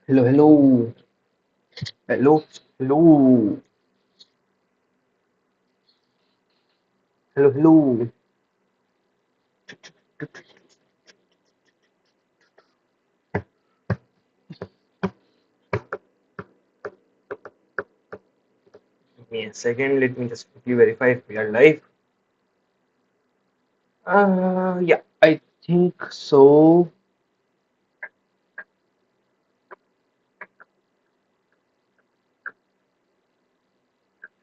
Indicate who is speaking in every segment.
Speaker 1: Hello, hello, hello, hello, hello, hello. Give me a second. Let me just quickly verify if we are live. Yeah, I think so.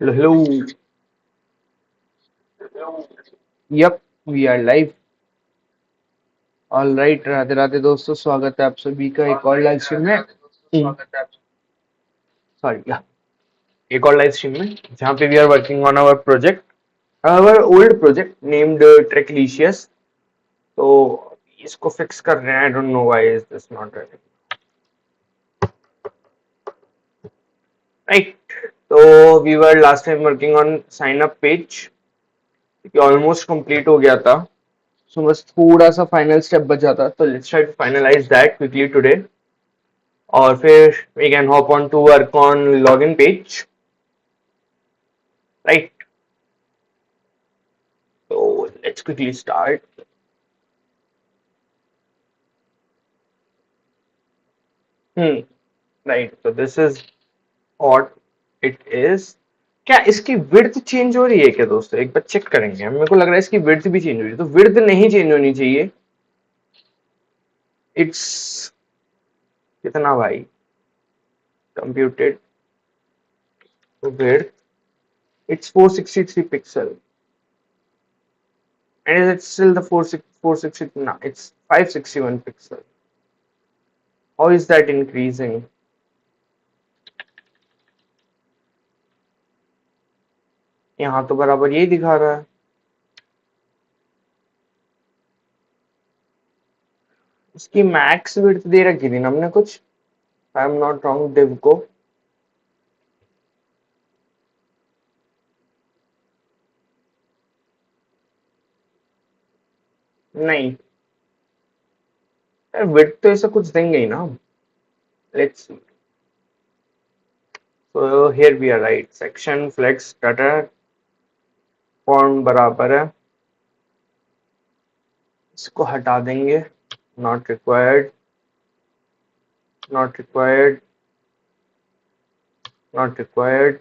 Speaker 1: Hello, hello. Yep, we are live. All right, Radhe Radhe दोस्तों, स्वागत है आप सभी का एक और live stream में। Sorry, या एक और लाइव स्ट्रीम में जहाँ पे we are working on our project, our old project named Treklicious. तो इसको फिक्स कर रहे हैं। I don't know why is this not running. Right, तो we were last time working on sign up page, almost complete हो गया था। सो बस थोड़ा सा फाइनल स्टेप बचा था, तो let's try to finalize that quickly today, और फिर we can hop on to work on login page. Right, तो लेट्स क्विकली स्टार्ट। राइट, तो this is what it is. क्या इसकी विड्थ चेंज हो रही है क्या दोस्तों? एक बार चेक करेंगे। मेरे को लग रहा है इसकी विड्थ भी चेंज हो रही है, तो विड्थ नहीं चेंज होनी चाहिए। इट्स कितना भाई? Computed width, it's 463 pixel. And is it still the 460? No, it's 561 pixel. How is that increasing? यहाँ तो बराबर यही दिखा रहा है। इसकी मैक्स विड्थ दे रखी थी ना हमने कुछ, I am not wrong, div को। नहीं, विड्थ तो ऐसा कुछ देंगे ही ना। Let's see. So here we are right, section flex data form बराबर है। इसको हटा देंगे, not required, not required, not required.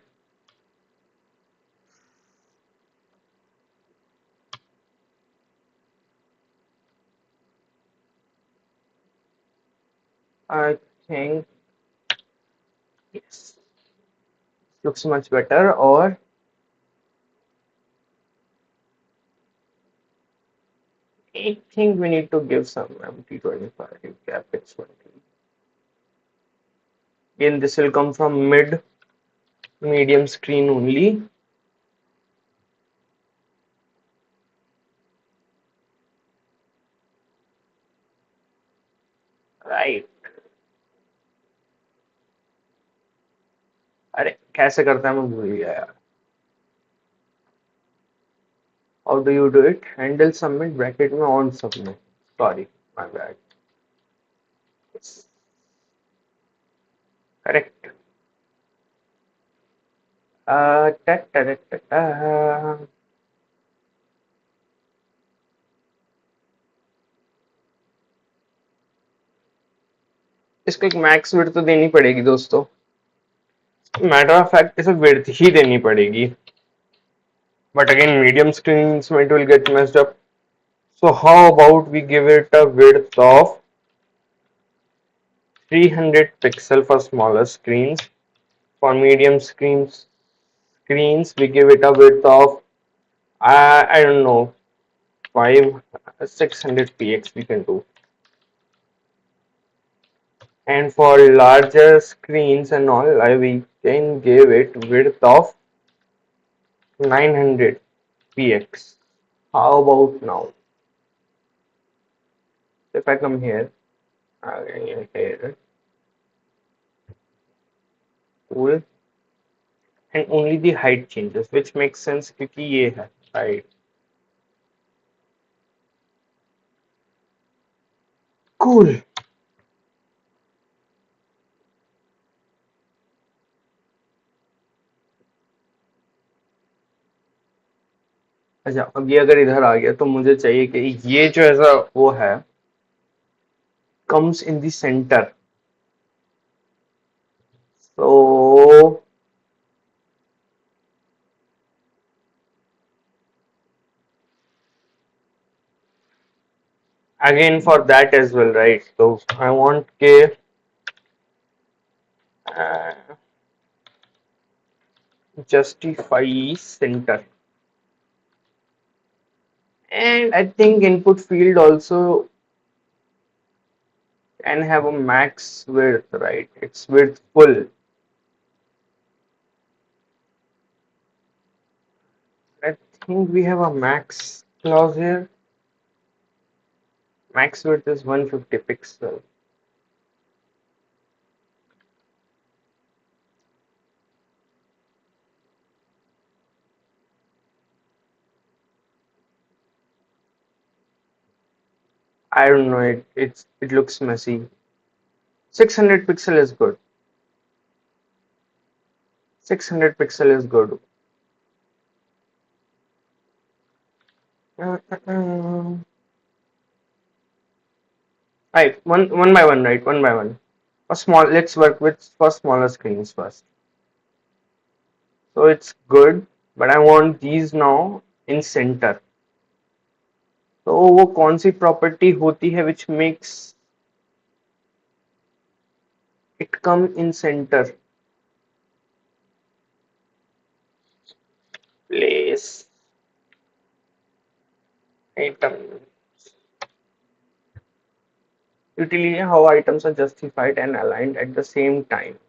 Speaker 1: I think yes, looks much better. Or I think we need to give some MT25 capex 20. Again, this will come from medium screen only. Right. अरे कैसे करता है मैं भूल गया यार। How do you do it? Handle submit bracket में on submit. Sorry, my bad. Yes. Correct. Ta, ta, ta, ta, ta. इसको एक मैक्स विड्थ तो देनी पड़ेगी दोस्तों। मैटर ऑफ फैक्ट इसे विड्थ ही देनी पड़ेगी, but again medium screens it will get messed up. So how about we give it a width of 300 pixel for smaller screens. For medium screens we give it a width of I don't know, 5 600 px we can do. And for larger screens and all, we can give it width of 900 px. How about now? If I come here, here, cool, and only the height changes, which makes sense क्योंकि ये है height. Cool. अच्छा, अब ये अगर इधर आ गया तो मुझे चाहिए कि ये जो ऐसा वो है comes in the center. So again for that as well, right? So I want k uh, justify center, and I think input field also can have a max width, right? It's width full. I think we have a max clause here. Max width is 150 pixel. I don't know. It looks messy. 600 pixel is good. 600 pixel is good. Uh, uh, uh. Right, one by one, right? One by one. A small. Let's work with for smaller screens first. So it's good, but I want these now in center. तो वो कौन सी property होती है which makes it come in center? Place item. Utility, how items are justified and aligned at the same time.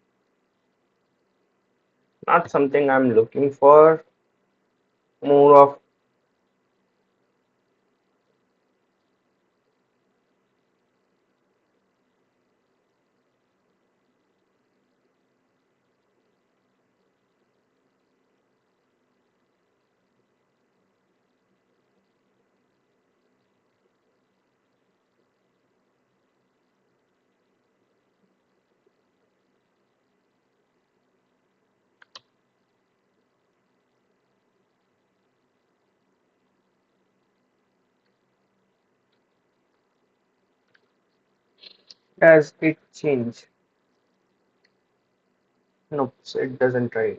Speaker 1: Not something I'm looking for. More of does it change? Nope, it doesn't try.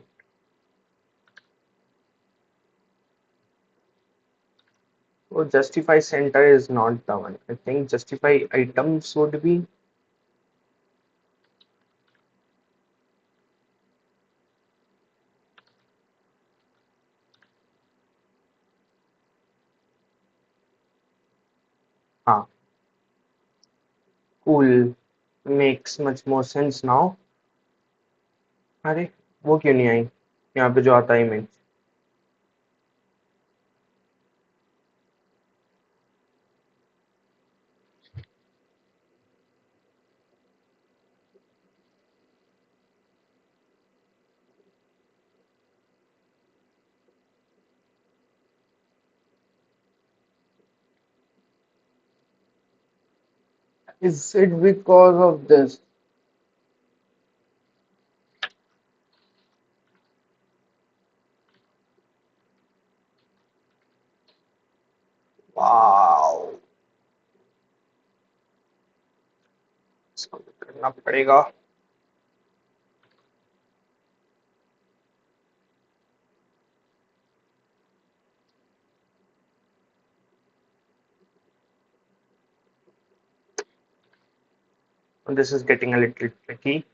Speaker 1: So justify center is not the one. I think justify items would be. हाँ, cool. Makes much more sense now. अरे वो क्यों नहीं आई यहाँ पे जो आता है image? Is it because of this? Wow, इसको भी करना पड़ेगा. This is getting a little tricky.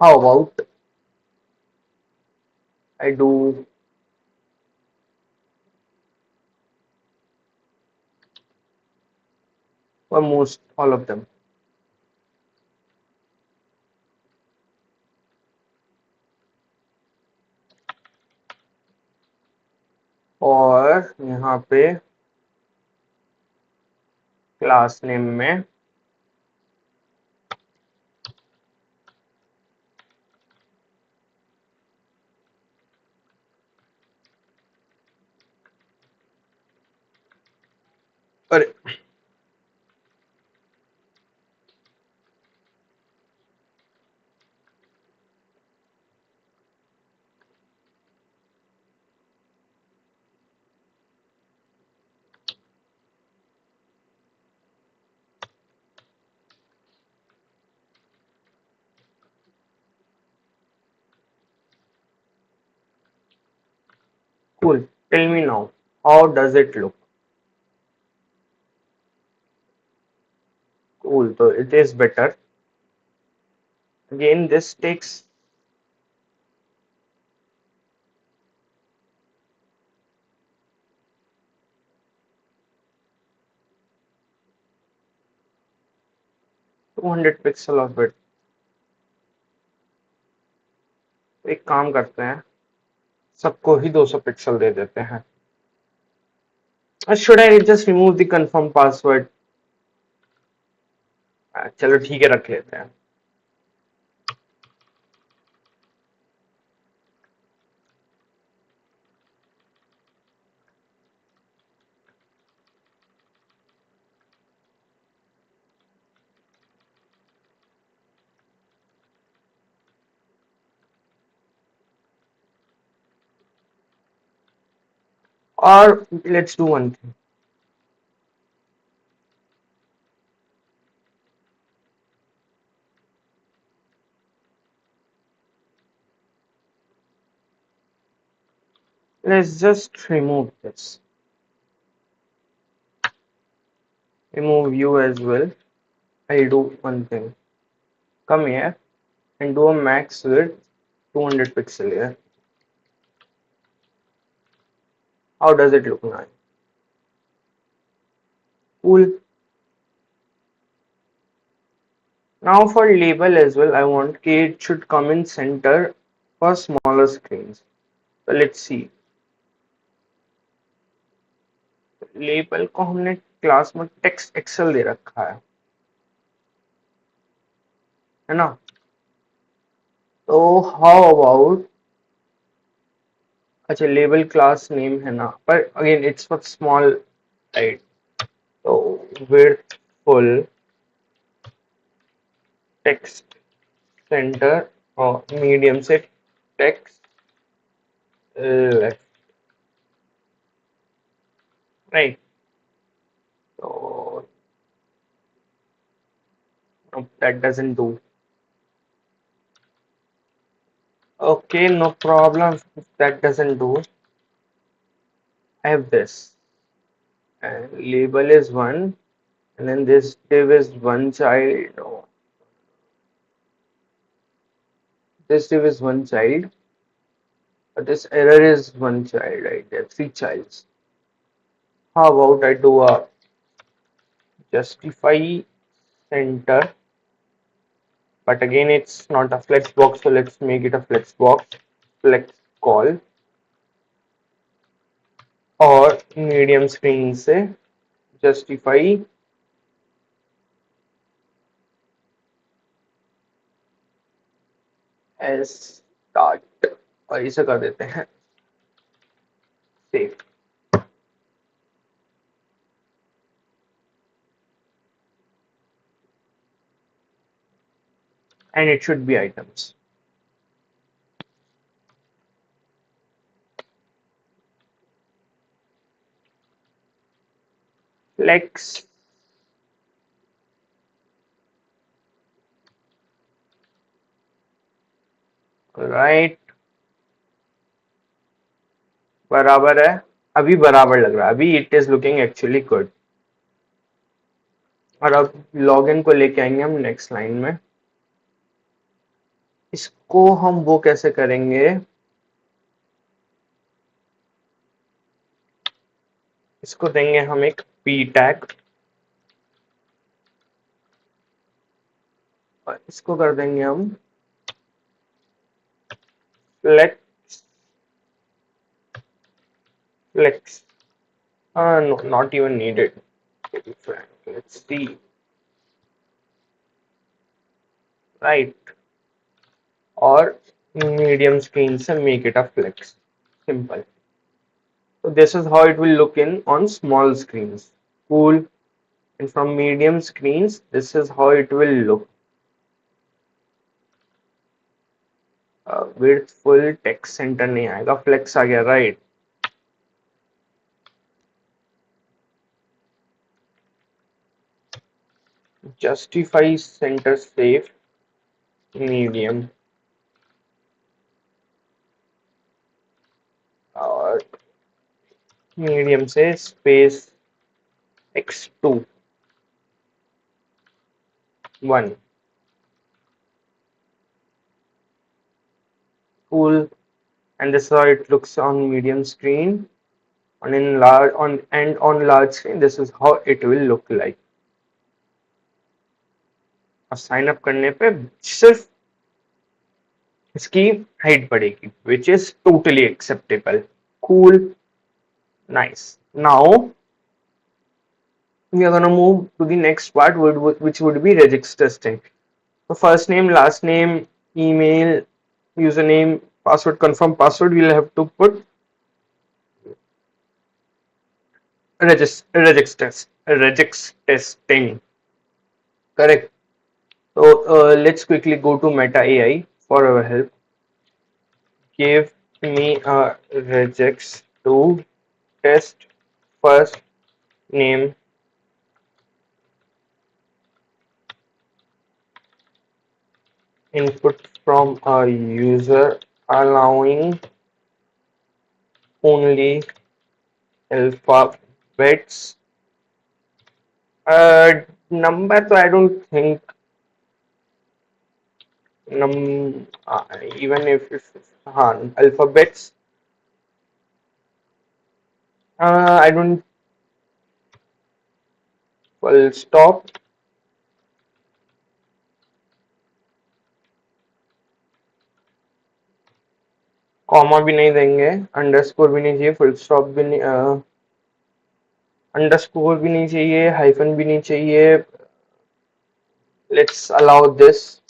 Speaker 1: How about I do almost all of them, और यहाँ पे क्लास नेम में अरे Cool. Tell me now, how does it look? Cool. So it is better. Again, this takes 200 pixel of it. एक काम करते हैं, सबको ही 200 पिक्सल दे देते हैं. Should I just remove the confirm password? चलो ठीक है, रख लेते हैं. और let's do one thing. Let's just remove this. Remove you as well. I'll do one thing. Come here and do a max width 200 pixel here. How does it look now? Cool. Now for label as well, I want it should come in center for smaller screens. So let's see. Label को हमने class में text Excel दे रखा है ना. तो how about, अच्छा label class name है ना, पर again it's for small right. तो विड्थ फुल टेक्स्ट सेंटर और मीडियम से टेक्स्ट लेफ्ट, राइट. तो that doesn't do. Okay, no problem if that doesn't do. I have this, and label is one, and then this div is one child. No, this div is one child, but this error is one child, right? There are three childs. How about I do a justify center, but again it's not a flex box, so let's make it a flex box. Flex call और medium screen से justify as start और इसे कर देते हैं save. And it should be items. Flex right बराबर है, अभी बराबर लग रहा है, अभी it is looking actually good. और अब लॉगिन को लेके आएंगे हम नेक्स्ट लाइन में. इसको हम वो कैसे करेंगे, इसको देंगे हम एक p टैग और इसको कर देंगे हम flex flex. No, not even needed to be frank. Let's see. Right. Or medium screen से make it a flex. Simple. So this is how it will look in on small screens. Cool. And from medium screens, this is how it will look. Width full text center नहीं आएगा, flex आ गया, right? Justify center safe medium और medium से space x2 1. Cool. And this is how it looks on medium screen. On large screen, this is how it will look like. और sign up करने पे सिर्फ इसकी height बढ़ेगी, which is totally acceptable. Cool, nice. Now we are gonna move to the next part, which would be regex testing. So first name, last name, email, username, password, confirm password. We'll have to put regex testing. Correct. So let's quickly go to Meta AI for our help. Give me a regex to test first name input from a user allowing only alphabets. Number, so I don't think num even if alphabets. I don't full stop, comma भी नहीं देंगे, underscore भी नहीं चाहिए, full stop भी नहीं, underscore भी नहीं चाहिए, हाइफन भी नहीं चाहिए. Let's allow this.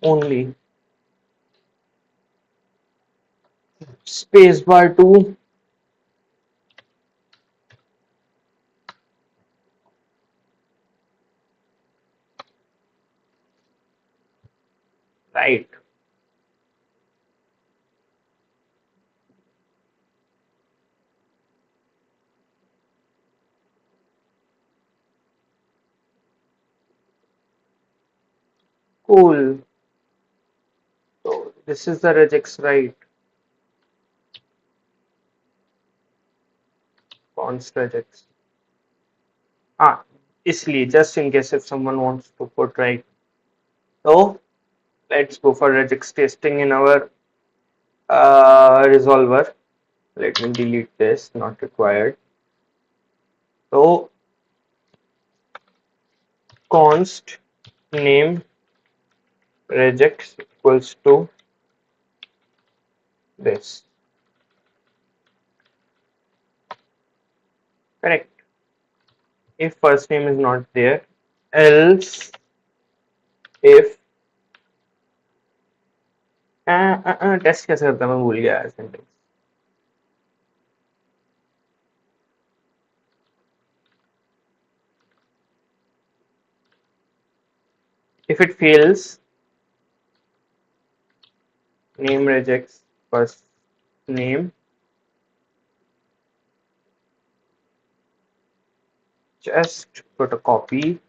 Speaker 1: Only space bar 2. Right. Cool. So this is the regex, right? Const regex. इसलिए just in case if someone wants to put right. So let's go for regex testing in our resolver. Let me delete this, not required. So const name regex equals to this. Correct. If first name is not there, else if test कैसे करता मैं भूल गया sentence. If it fails, name regex first name, just put a copy.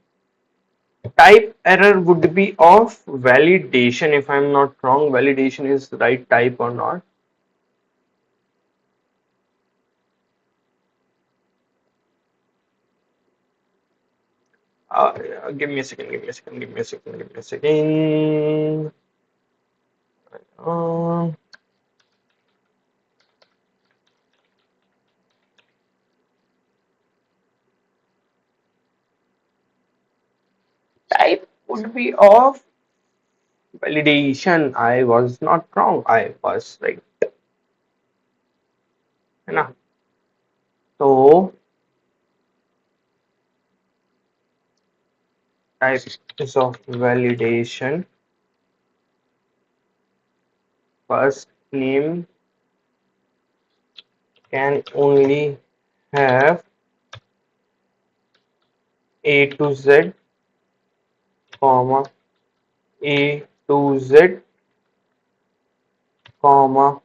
Speaker 1: Type error would be of validation, if I'm not wrong. Validation is right type or not. Give me a second. Type would be of validation. I was not wrong. I was right. है ना? So type is of validation. First name can only have A to Z, comma A to Z, comma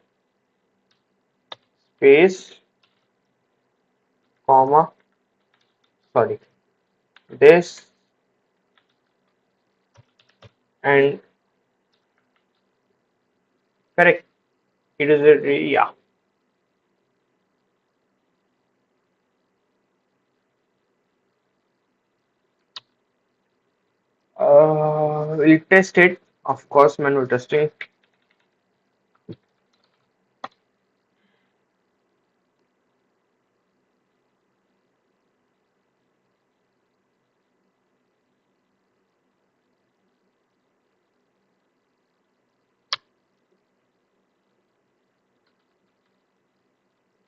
Speaker 1: space, comma sorry this and Correct. It is a, yeah. We'll test it. Of course, manual testing.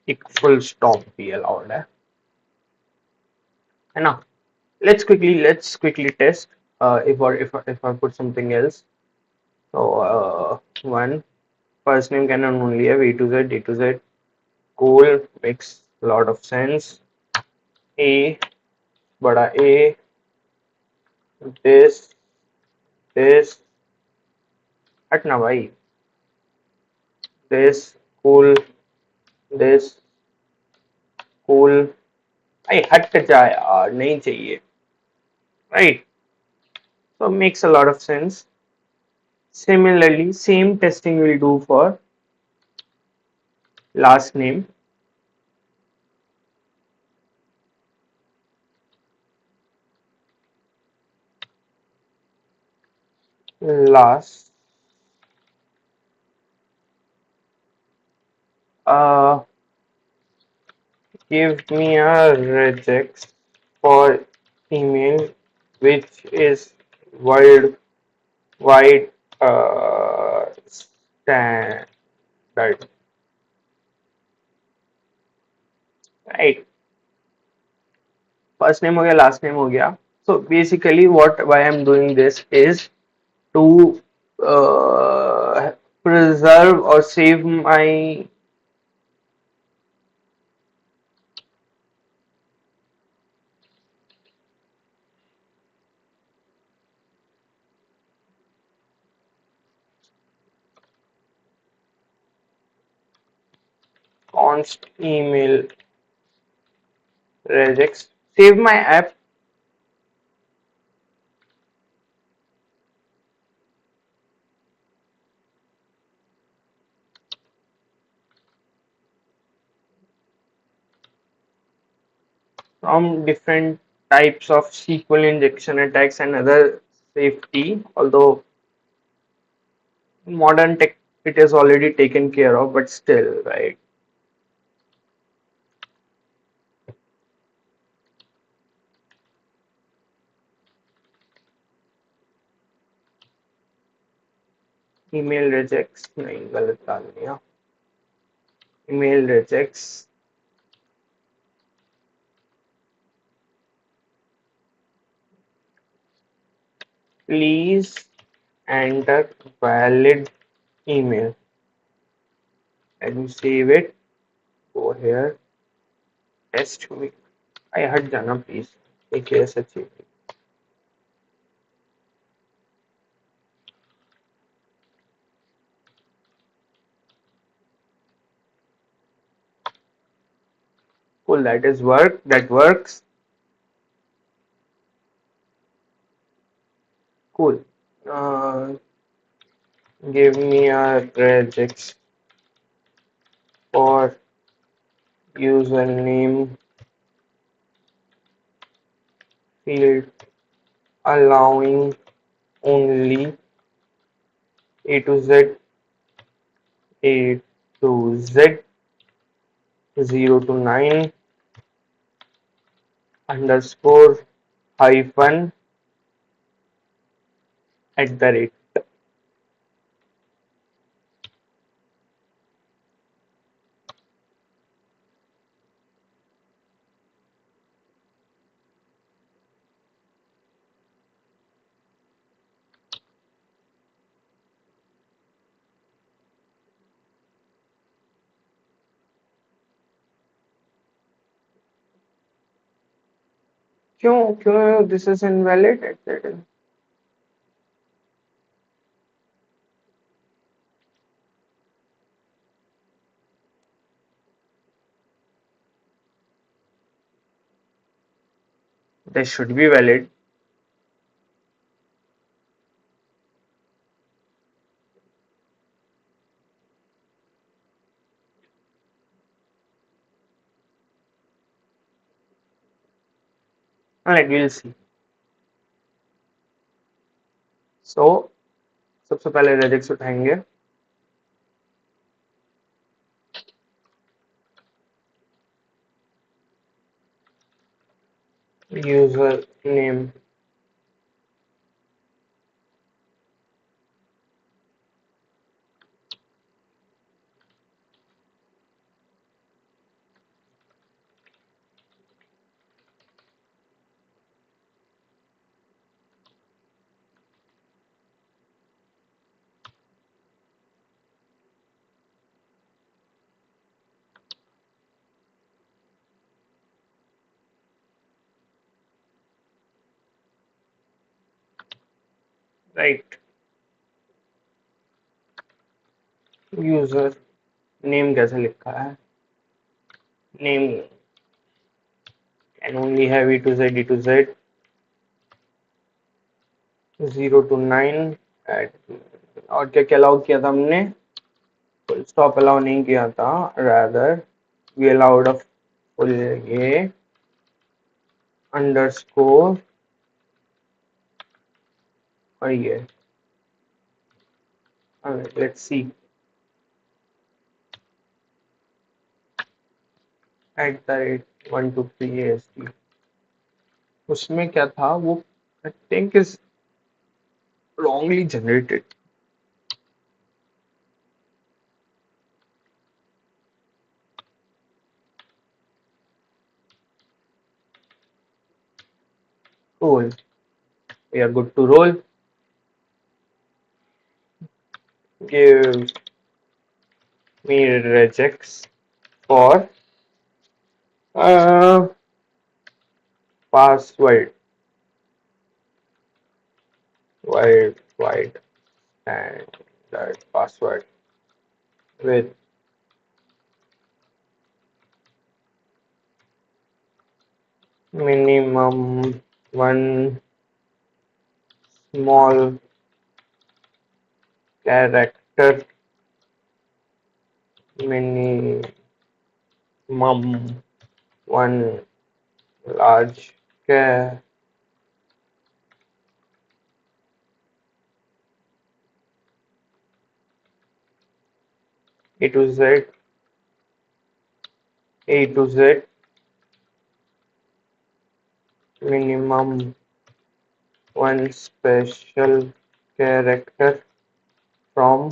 Speaker 1: एक full stop भी allowed है ना? Let's quickly test. If I put something else. So one first name can only have A to Z, A to Z. Cool, makes a lot of sense. A, बड़ा A, this, this, हटना भाई, this, cool, this, cool. भाई हट जा यार, नहीं चाहिए. Right. So makes a lot of sense. Similarly, same testing we'll do for last name. Last. Uh, Give me a regex for email which is worldwide standard. Right. First name हो गया, last name हो गया. So basically, why I'm doing this is to preserve or save my const email regex. Save my app from different types of SQL injection attacks and other safety. Although modern tech it is already taken care of, but still, right? Email rejects. नहीं गलत डाल दिया. Email rejects. Please enter valid email. And you save it. Go here. Test me. I हट जाना please. एक ऐसा चाहिए. Cool. That is work. That works. Cool. Give me a regex for username field allowing only A to Z, A to Z, 0 to 9, underscore, hyphen, at the rate. क्यों this is invalid, etc. This should be valid. Alright, we'll see. So सबसे पहले regex उठाएंगे. User name. Right. User name कैसे लिखा है? Name can only have E to Z, E to Z, 0 to 9 at, और क्या क्या अलाउ किया था हमने? फुल स्टॉप अलाउ नहीं किया था, rather we allowed a full ये underscore और ये. Alright, let's see. @123 ASD. उसमें क्या था वो? I think is wrongly generated. Cool. We are good to roll. Give me regex for password wide and that password with minimum one small character, minimum one large character. A to Z, A to Z, minimum one special character from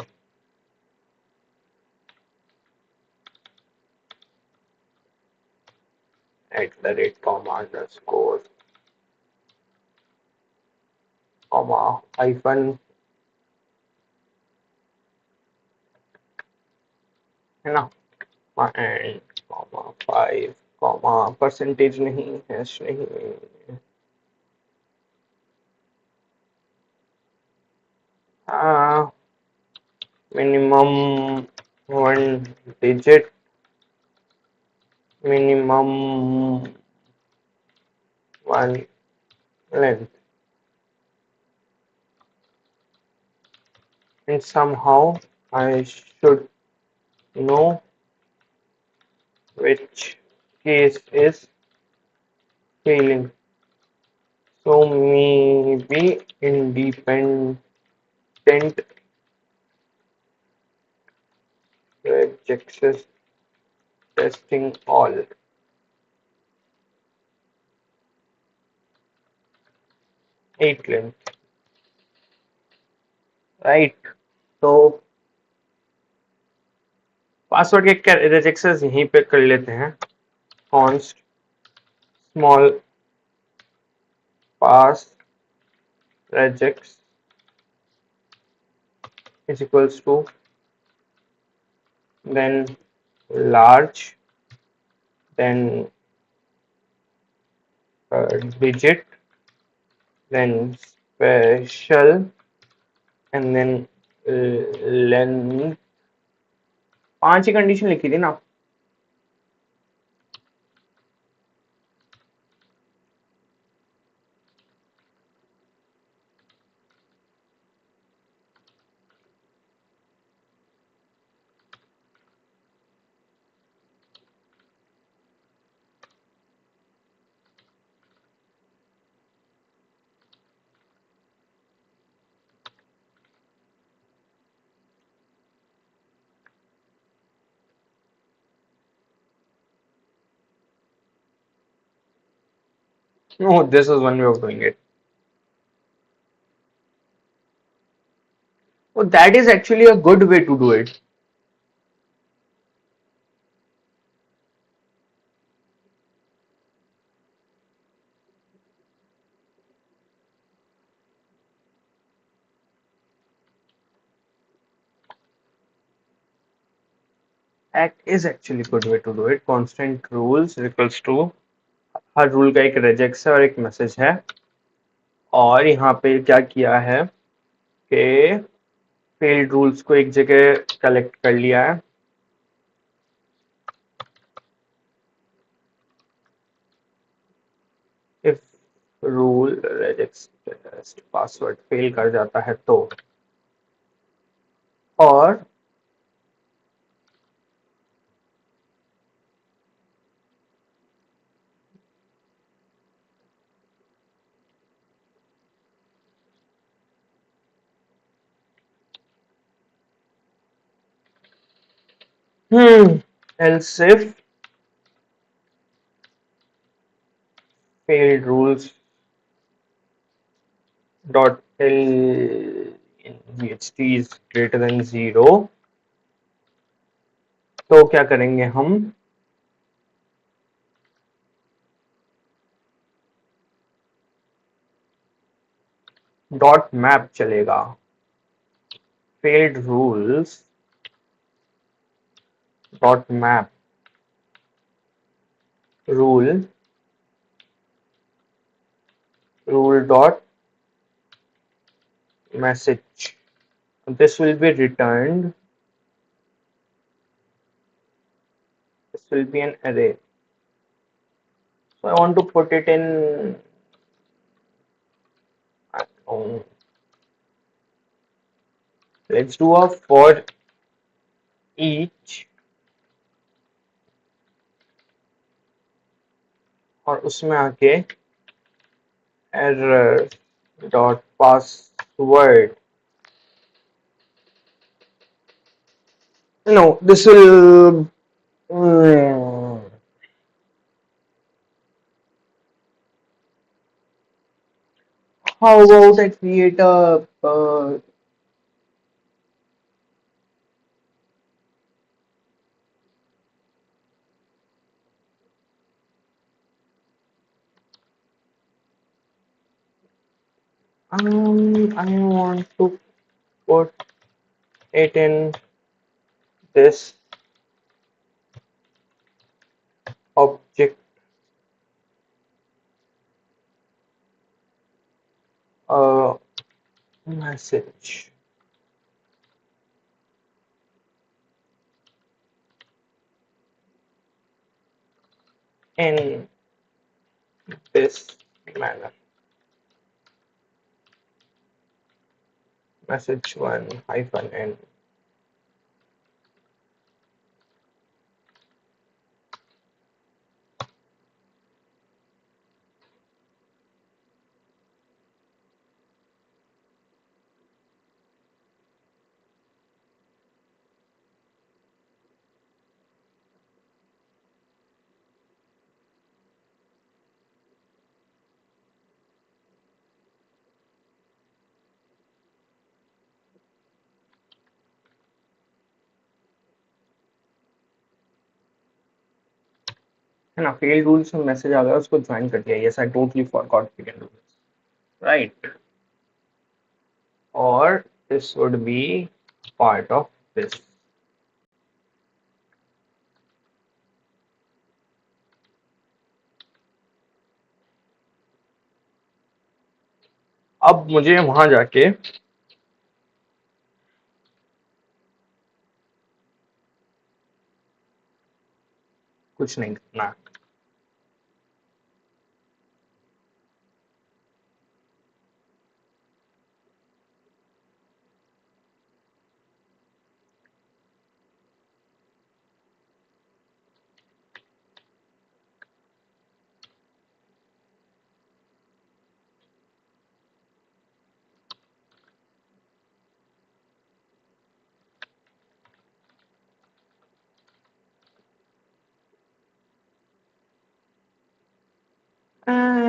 Speaker 1: @ underscore hyphen, है ना, and 5 percentage नहीं, hash नहीं, minimum one digit, minimum one length, and somehow I should know which case is failing. So maybe independent regex testing all. 8 length, right? तो password के regex यहीं पे कर लेते हैं. Const small pass regex is equals to then large, then digit, then special, and then length. 5 he condition लिखी थी ना. No, this is one way of doing it. Oh, that is actually a good way to do it. That is actually a good way to do it. Constant rules equals to her rule का एक regex है और एक message है और यहाँ पे क्या किया है कि फेल्ड रूल्स को एक जगह कलेक्ट कर लिया है if rule regex test password fail कर जाता है तो और else if failed rules dot l in vht is greater than 0 तो क्या करेंगे हम डॉट मैप चलेगा failed rules dot map rule dot message. This will be returned. This will be an array. So I want to put it in. Oh, let's do a for each और उसमें आके error dot password. No, this will. How about I create a I want to put it in this object message in this manner. Message one hyphen n. है ना fail rules में message आ गया उसको join कर दिया yes I totally forgot we can do this right और this would be part of this अब मुझे वहां जाके कुछ नहीं करना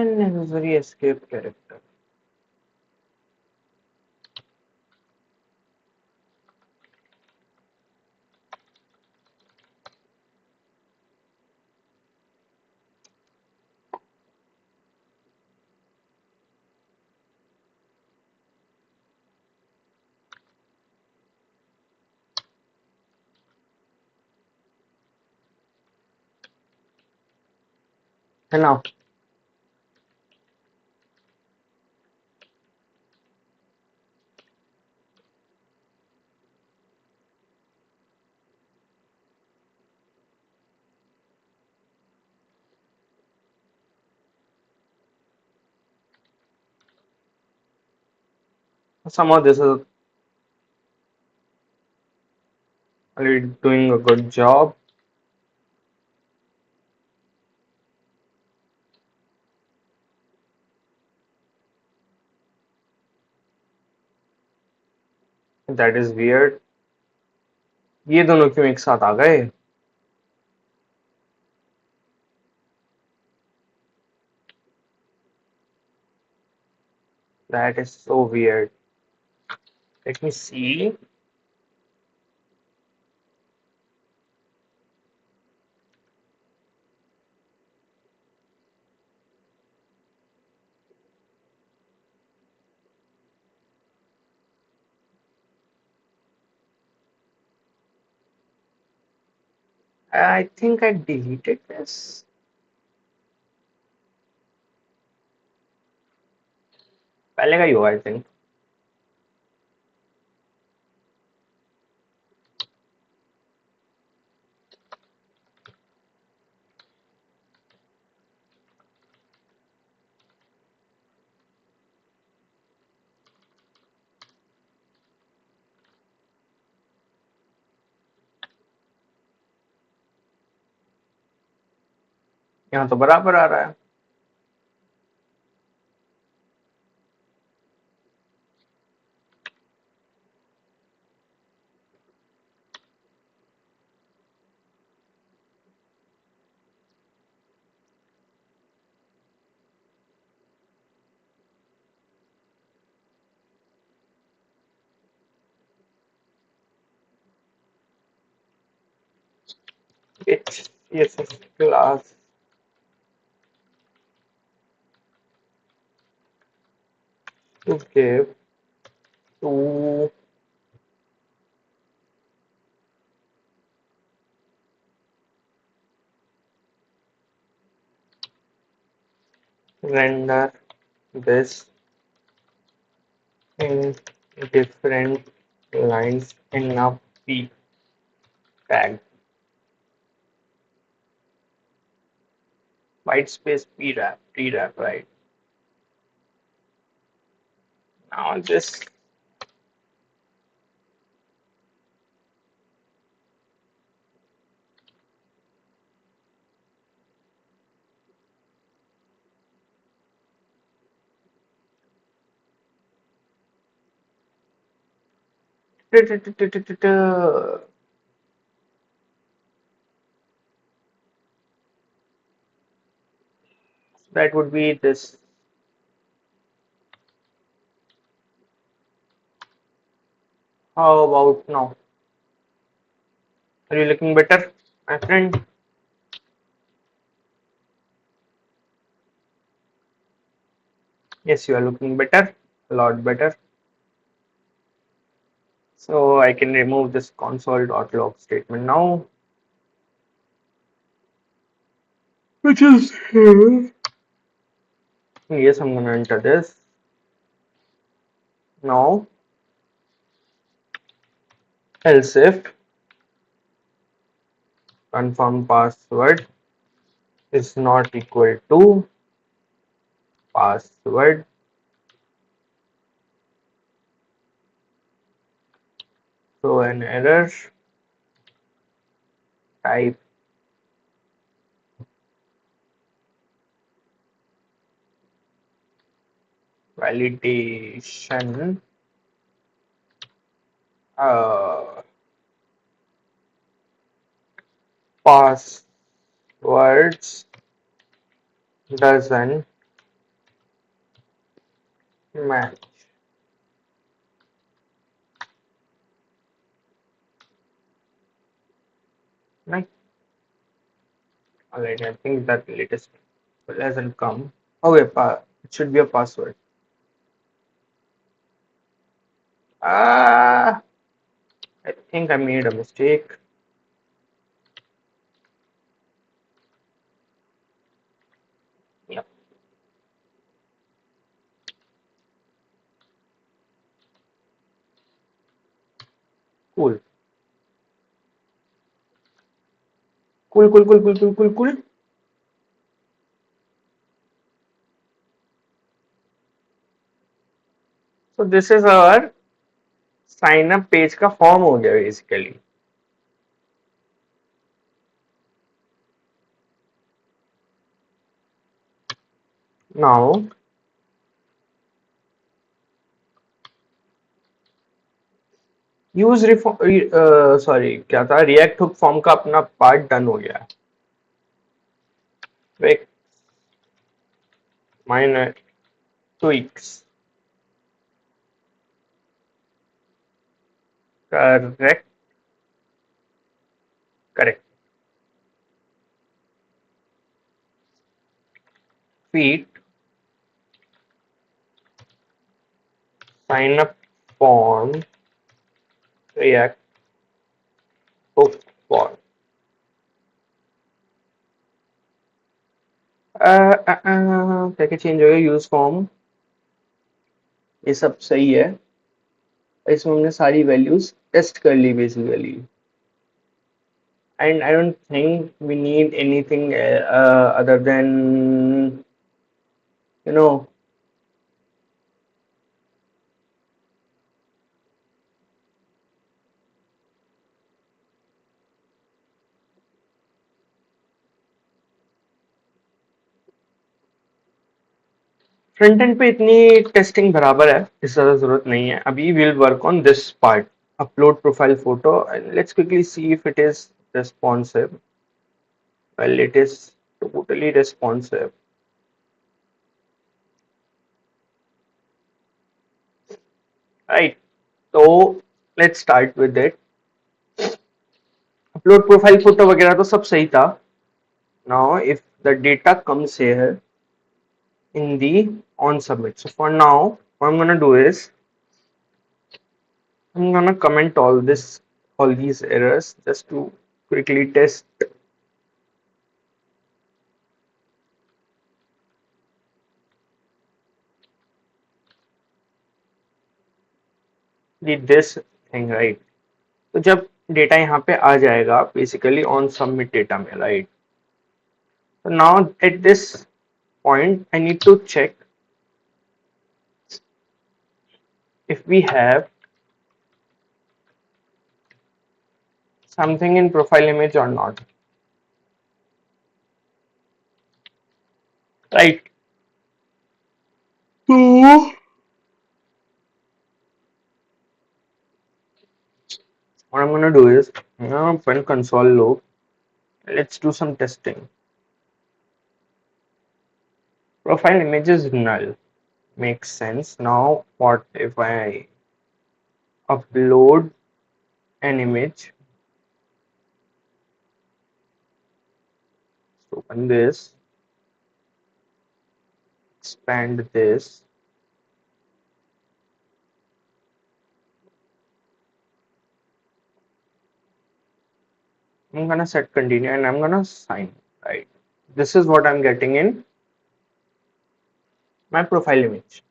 Speaker 1: Unnecessary escape character. And now, somehow this is already doing a good job. That is weird. ये दोनों क्यों एक साथ आ गए? That is so weird. Let me see. I think I deleted this. पहले का ही होगा, I think. यहाँ तो बराबर आ रहा है. It's CSS class to give to render this in different lines in a p tag. White space p-wrap, right? Now just that would be this. How about now? Are you looking better, my friend? Yes, you are looking better, a lot better. So I can remove this console.log statement now, which is here. Yes, I'm gonna enter this now. Else if confirm password is not equal to password, so an error, type validation passwords doesn't match. Right. Alright, I think that latest hasn't come. Oh, wait, it should be a password. Ah, I think I made a mistake. Yep, cool. Cool. So this is our sign up page का form हो गया basically. Now use sorry क्या था React hook form का अपना part done हो गया. Quick minor tweaks. Correct. Correct. Feet sign up form React hook form. क्या क्या चेंज हो गया यूज फॉर्म ये सब सही है इसमें हमने सारी वैल्यूज टेस्ट कर ली basically and I don't think we need anything other than you know front end पे इतनी टेस्टिंग बराबर है इससे ज़्यादा जरूरत नहीं है अभी we'll work on this part upload profile photo and let's quickly see if it is responsive well it is totally responsive right so let's start with it upload profile photo वगैरह तो सब सही था now if the data comes here in the on submit so for now what I'm gonna do is I'm gonna comment all these errors just to quickly test this thing right. तो जब data यहाँ पे आ जाएगा basically on submit data में right तो now at this point I need to check if we have something in profile image or not right so what I'm gonna do is I'm gonna print console log let's do some testing profile image is null makes sense now what if I upload an image so open this expand this I'm gonna set continue and I'm gonna sign right this is what I'm getting in my profile image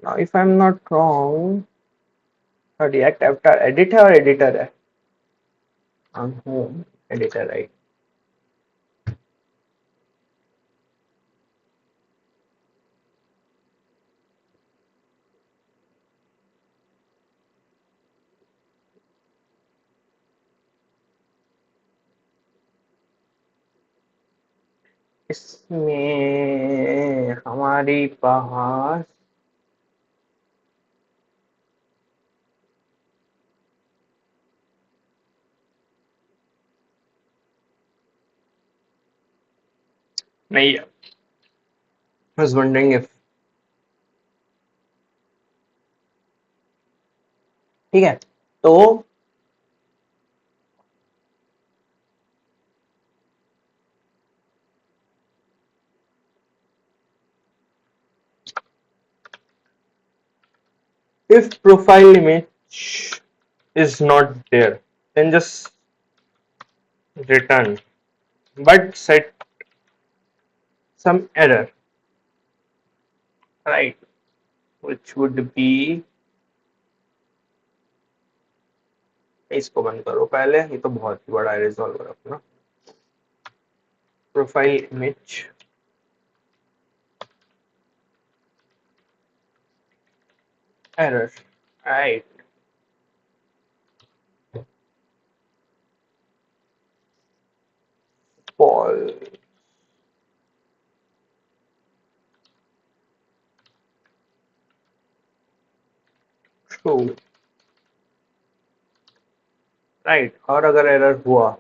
Speaker 1: now if I'm not wrong React avatar editor or editor on home editor right इसमें हमारी पास नहीं I was wondering if ठीक है, तो if profile image is not there, then just return, but set some error, right? Which would be, इसको बंद करो पहले, ये तो बहुत ही बड़ा है रिजॉल्वर अपना. Profile image error, right? Fall true, right? और अगर एरर हुआ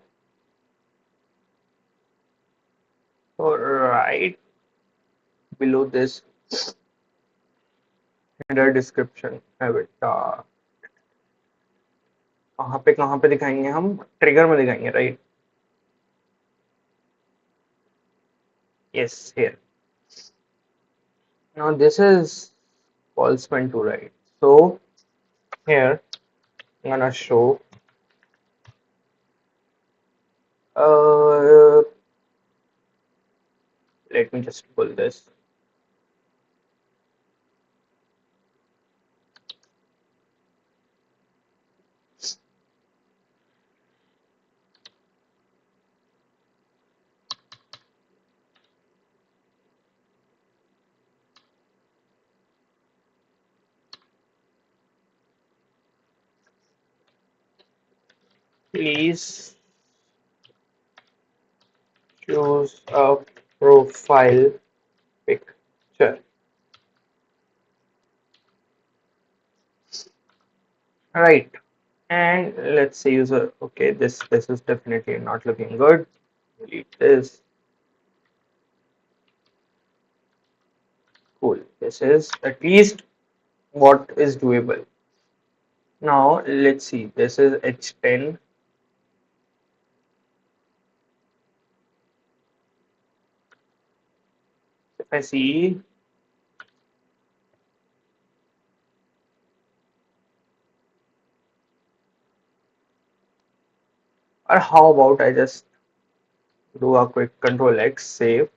Speaker 1: तो right below this header description have it, कहाँ पे दिखाएंगे हम, ट्रिगर में दिखाएंगे, right? Yes, here. Now this is call spent to, right? So here I'm gonna show, uh, let me just pull this. Please choose a profile picture. Right. And let's say user, okay, this is definitely not looking good. Delete this. Cool. This is at least what is doable. Now let's see. This is H10. If I see, or how about I just do a quick Control X, save.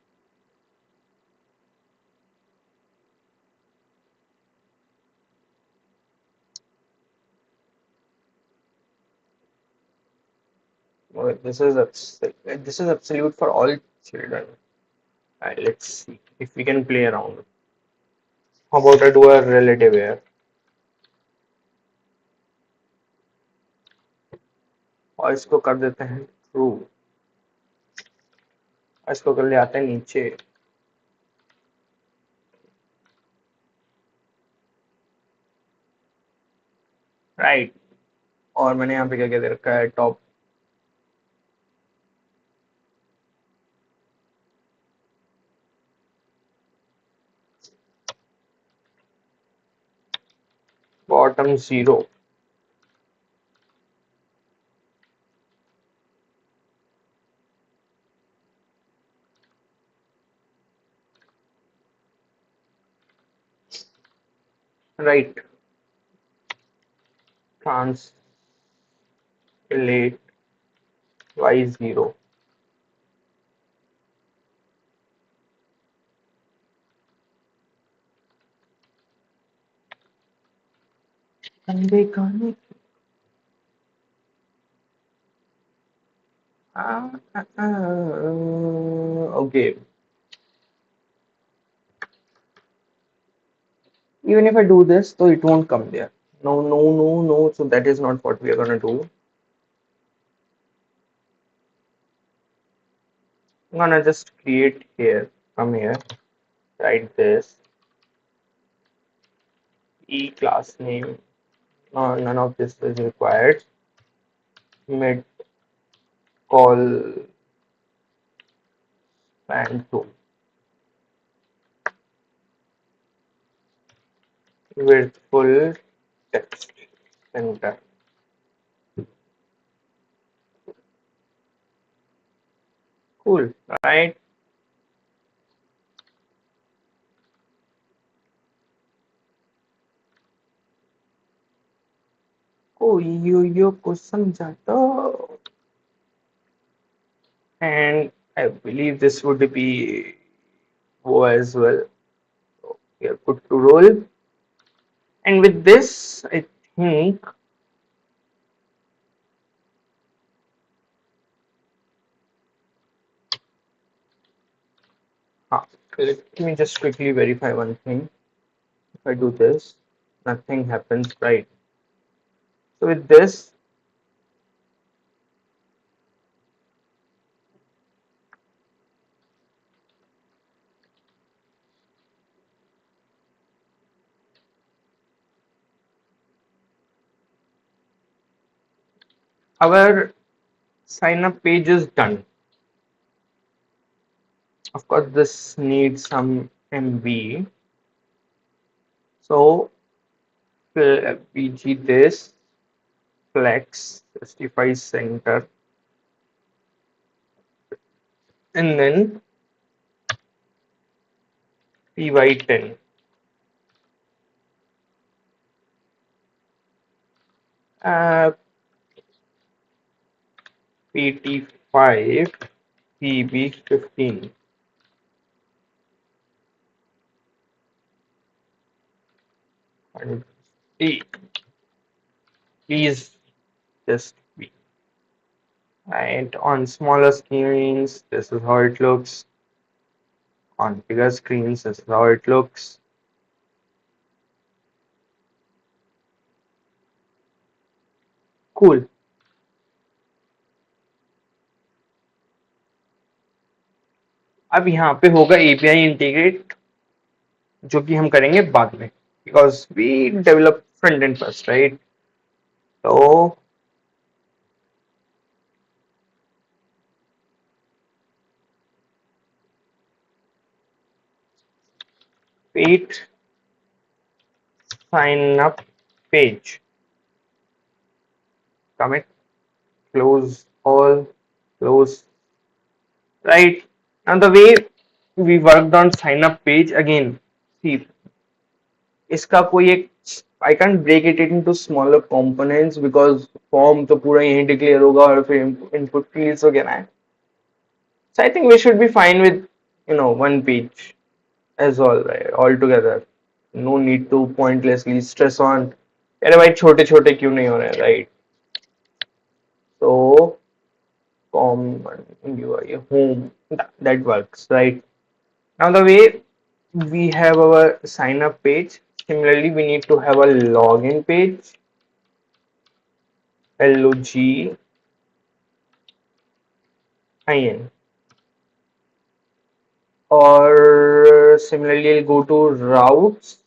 Speaker 1: Oh, this is absolute for all children. Right, let's see if we can play around. How about I do a relative here, और इसको कर देते हैं true, इसको कर ले आते हैं नीचे, राइट? और मैंने यहाँ पे क्या क्या दे रखा है, top bottom 0, right? Translate y0, कंधे गाने, okay. Even if I do this, so it won't come there. No, no, no, no. So that is not what we are gonna do. I'm gonna just create here, from here, write this e class name. None of this is required. Mid call and to with full text. center. Cool, right? कोई यो को समझाता. And I believe this would be O as well. So we are good to roll. And with this, I think ah, let me just quickly verify one thing. If I do this, nothing happens, right? So with this, our sign up page is done. Of course, this needs some MB. So BG this flex justify center, and then py10 uh, pt5 pb15 and T. Please just be. And on smaller screens, this is how it looks. On bigger screens, this is how it looks. Cool. अब यहाँ पे होगा API integrate, जो कि हम करेंगे बाद में, because we develop front end first, right? So wait, sign up page, commit, close all, close. Right now, the way we worked on sign up page again. See, इसका कोई एक I can't break it into smaller components because form तो पूरा यहीं declare होगा और फिर input fields वगैरह है. So I think we should be fine with one page as all, right, all together. No need to pointlessly stress on अरे भाई छोटे छोटे क्यों नहीं हो रहे हैं, right? So common UI home, that works, right? Now the way we have our sign up page, similarly we need to have a login page, login, or similarly I'll go to routes,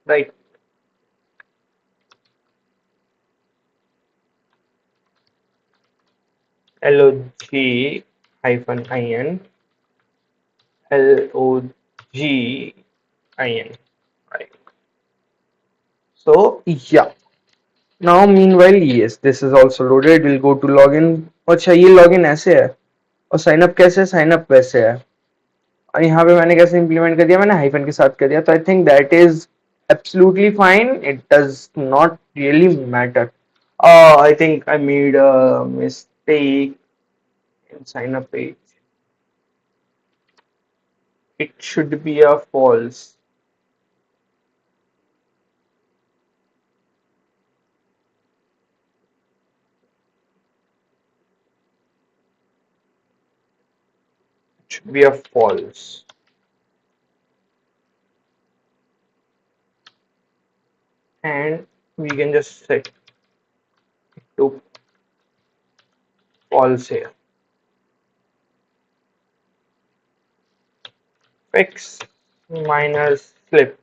Speaker 1: right? log hyphen in, log in, right? So yeah. Now meanwhile, yes, this is also loaded. We'll go to login. अच्छा ये login ऐसे है और sign up कैसे है, sign up वैसे है. और यहाँ पे मैंने कैसे implement कर दिया, मैंने hyphen के साथ कर दिया. तो I think that is absolutely fine. It does not really matter. I think I made a mistake in sign up page. It should be a false. It should be a false. And we can just set to false here. Fix minus slip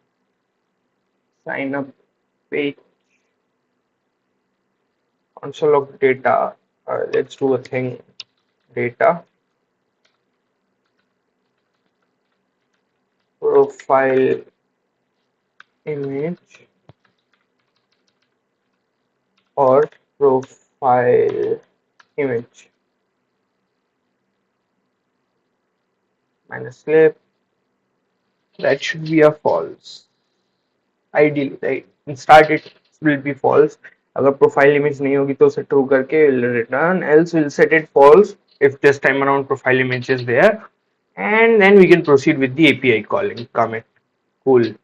Speaker 1: sign up page console of data. Let's do a thing. Data profile image or profile image minus lib. That should be a false. Ideally, right? In start it will be false. अगर profile image नहीं होगी तो उसे true करके will return. Else we'll set it false if this time around profile image is there, and then we can proceed with the API calling commit. Cool.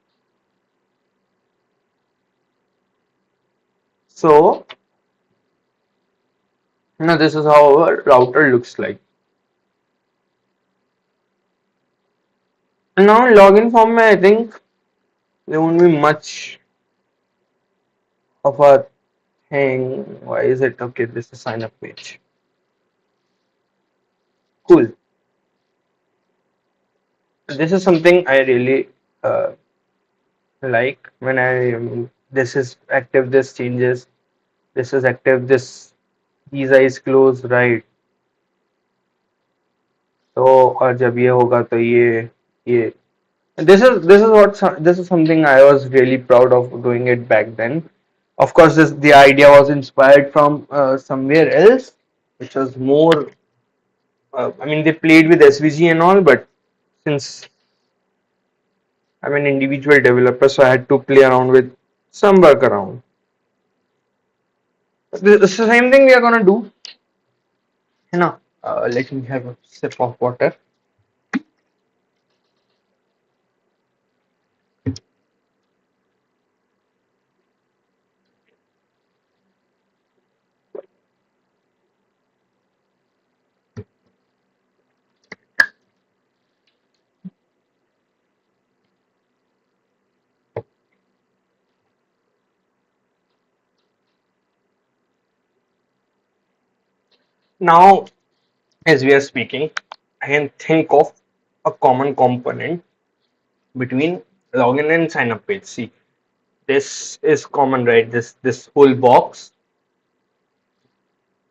Speaker 1: So now this is how our router looks like. Now login form में I think there won't be much of a thing. Why is it okay? This is sign up page. Cool. This is something I really like when this is active, this changes, this is active, this these eyes close, right? तो और जब ये होगा तो ये this is something I was really proud of doing it back then. Of course, the idea was inspired from somewhere else, which was more. I mean, they played with SVG and all, but since I'm an individual developer, so I had to play around with some workaround. This is the same thing we are gonna do. You know, let me have a sip of water. Now, as we are speaking, I can think of a common component between login and sign up page. See, this is common, right? This whole box,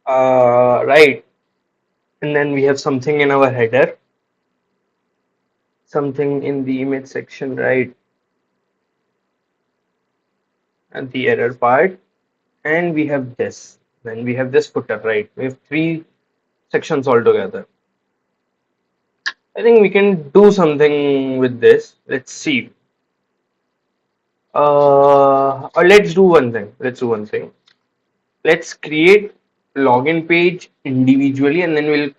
Speaker 1: right? And then we have something in our header, something in the image section, right? And the error part, and we have this. Then we have this footer, right? We have three sections altogether. I think we can do something with this. Let's see. Or let's do one thing. Let's do one thing. Let's create login page individually, and then we'll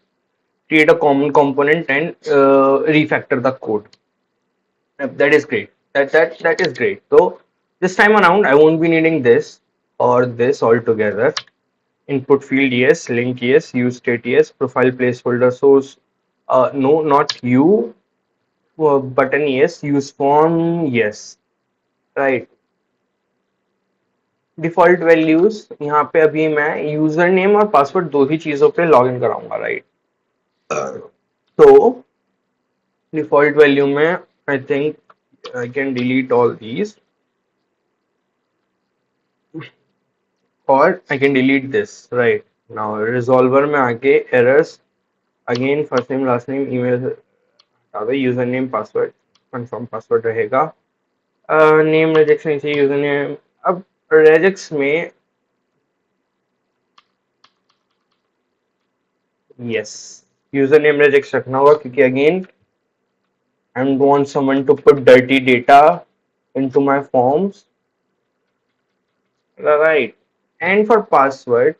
Speaker 1: create a common component and refactor the code. That is great. That is great. So this time around, I won't be needing this or this altogether. Input field yes, link yes, use state yes, profile placeholder source no, not you, button yes, use form yes, right. Default values यहाँ पे अभी मैं user name और password दो ही चीजों पे log in कराऊंगा, right. तो डिफॉल्ट वैल्यू में I think I can delete all these और I can delete this, right. Now resolver में आके errors again first name last name email हटा दो, user name password confirm password रहेगा, name rejection इसे user name. अब regex में yes user name regex रखना होगा क्योंकि again I don't want someone to put dirty data into my forms, right. And for password,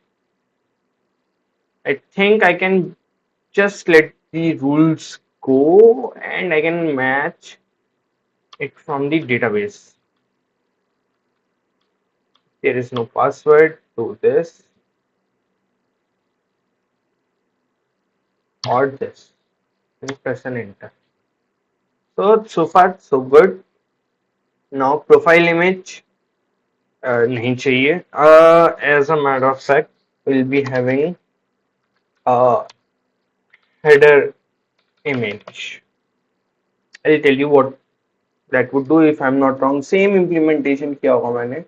Speaker 1: I think I can just let the rules go and I can match it from the database. There is no password to this or this, and press and enter. So far so good. Now profile image नहीं चाहिए. As a matter of fact, we'll be having a header image. I'll tell you what that would do if I'm not wrong. Same implementation किया होगा मैंने.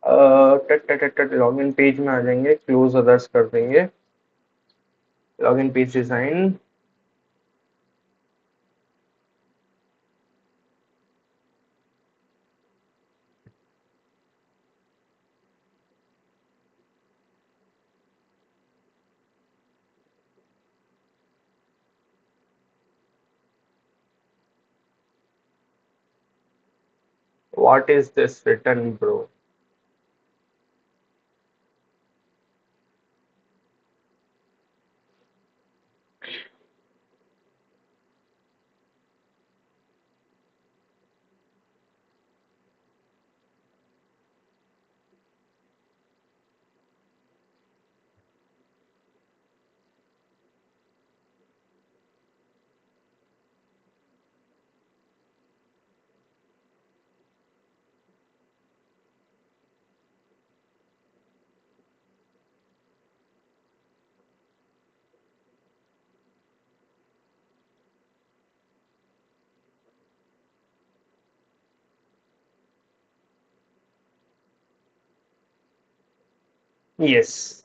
Speaker 1: Login page में आ जाएंगे, close others कर देंगे, login page design, what is this return bro? Yes,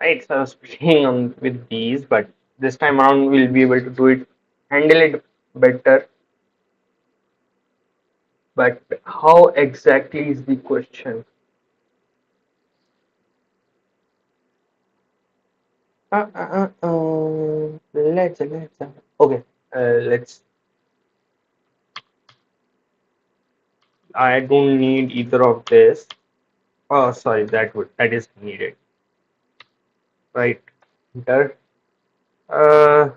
Speaker 1: right. So I was playing on with these, but this time around we'll be able to do it, handle it better. But how exactly is the question? Let's okay. Let's. I don't need either of this. Oh, sorry. That is needed. Right. Enter.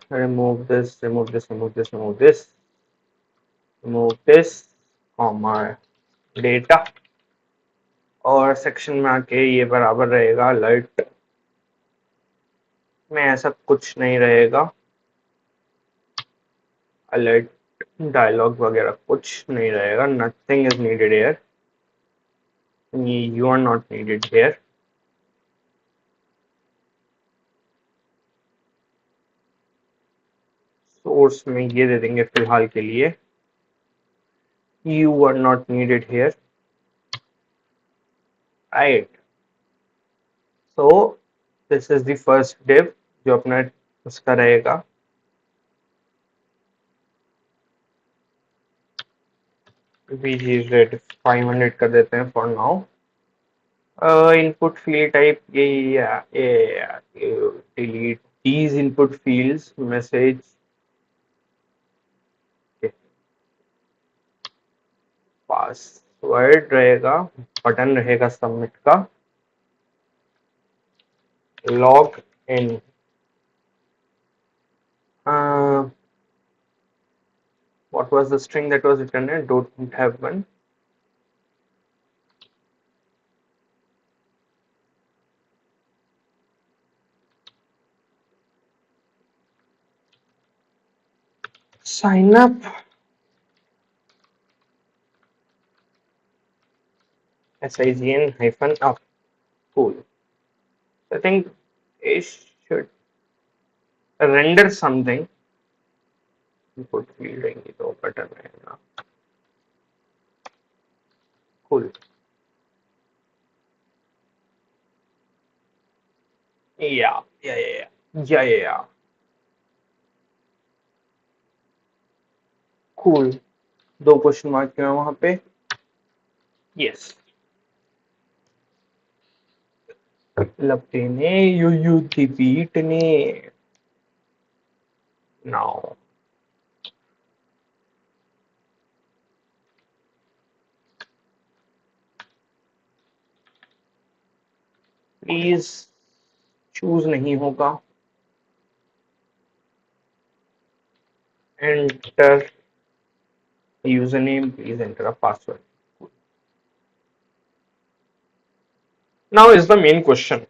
Speaker 1: Remove this. Remove this. Remove this. Remove this. Remove this. Comma data. और section में आके ये बराबर रहेगा alert में, ऐसा कुछ नहीं रहेगा, अलर्ट डायलॉग वगैरह कुछ नहीं रहेगा, nothing is needed here, you are not needed here. Source में ये दे देंगे फिलहाल के लिए, you are not needed here, right. So this is the first div जो अपना उसका रहेगा, VG 500 कर देते हैं for now. Input field type, yeah, delete these input fields, message, okay. Password रहेगा, बटन रहेगा सबमिट का, log in, what was the string that was written here? Don't have one. Sign up. SIGN hyphen up. Cool. I think it should render something. Input field रहेंगी तो button रहेगा. Cool. Yeah. Cool. दो question mark क्यों है वहां पे? Yes. लपटेने you repeat ने now. Please choose नहीं होगा, enter username, please enter a password. Now is the main question,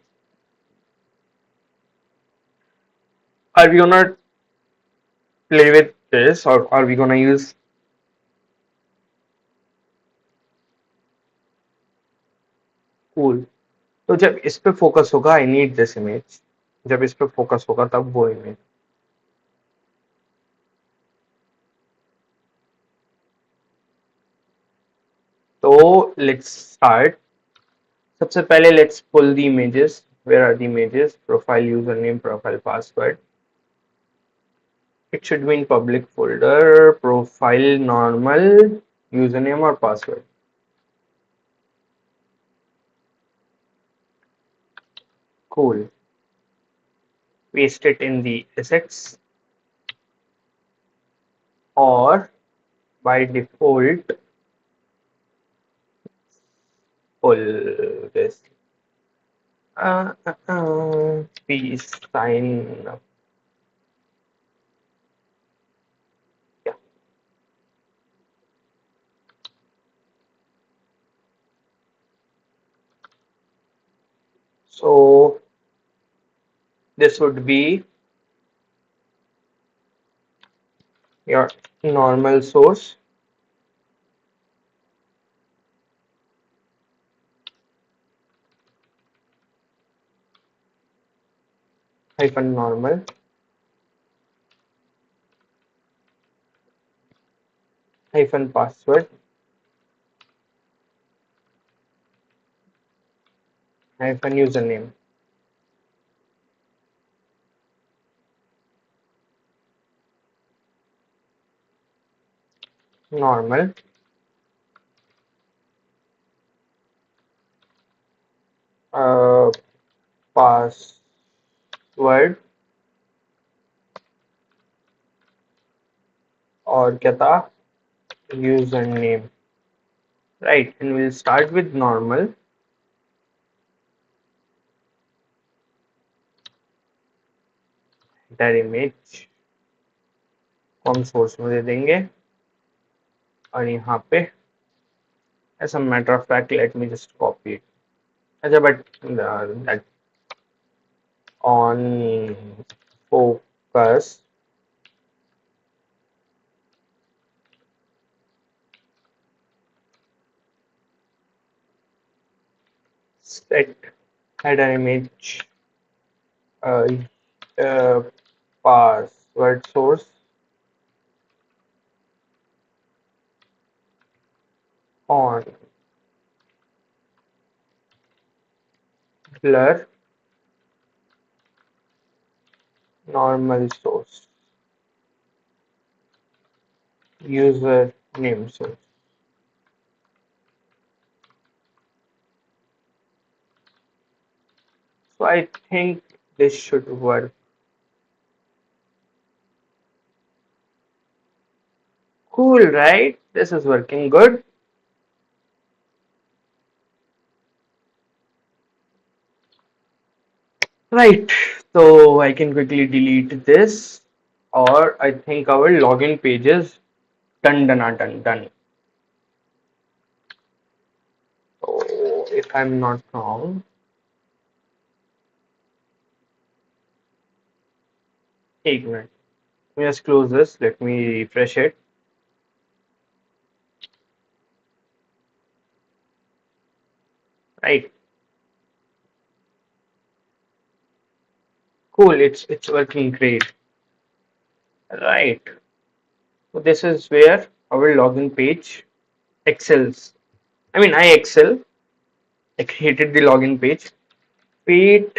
Speaker 1: are we gonna play with this or are we gonna use cool? तो जब इस पे फोकस होगा, आई नीड दिस इमेज, जब इस पे फोकस होगा तब वो इमेज। तो लेट्स स्टार्ट, सबसे पहले let's pull the images. Where are the images? Profile, username, profile, password. It should be in public folder. Profile, normal, username or password. Cool. Paste it in the assets, or by default pull this. Please sign up. Yeah. So this would be your normal source, hyphen normal, hyphen password, hyphen username. Normal, uh, password, और क्या था, username. Right, and we'll start with normal. That image को हम source में दे देंगे, और यहाँ पे as a matter of fact let me just copy it. अच्छा, but that on focus set header image, uh, uh, password source on blur normal source user name source. So I think this should work. Cool, right? This is working good. Right, so I can quickly delete this, or I think our login page is done, done. So if I'm not wrong, एक minute. Let me just close this. Let me refresh it. Right. Cool. It's working great. Right. So this is where our login page excels. I mean, I excel. I created the login page. Vite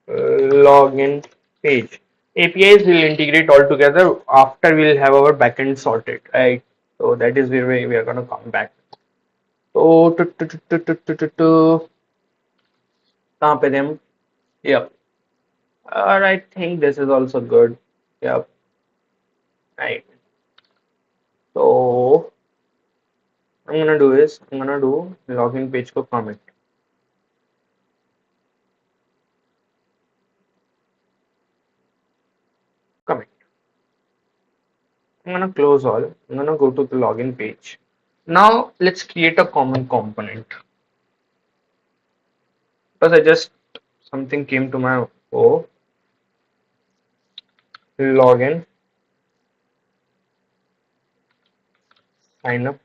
Speaker 1: login page. APIs will integrate all together after we'll have our backend sorted, right? So that is where we are gonna come back. So कहाँ पे थे हम? Yep. I think this is also good. Yep. Right. So I'm gonna do is I'm gonna do login page को comment. Comment. I'm gonna close all. I'm gonna go to the login page. Now let's create a common component. Because I just something came to my login sign up.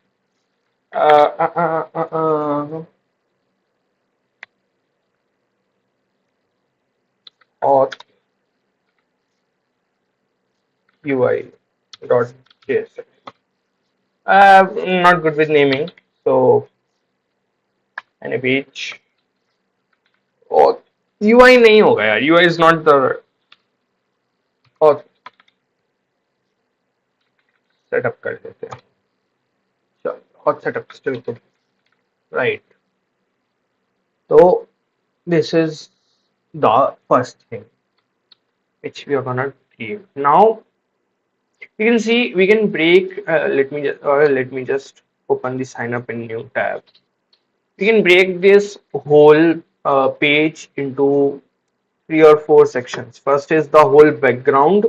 Speaker 1: Auth UI dot JSX. Not good with naming. So any page और UI नहीं होगा यार, UI is not the auth setup कर देते हैं. चलो auth setup still good, right? So this is the first thing which we are gonna do. Now you can see we can break. Let me just open the sign up in new tab. We can break this whole page into 3 or 4 sections. First is the whole background,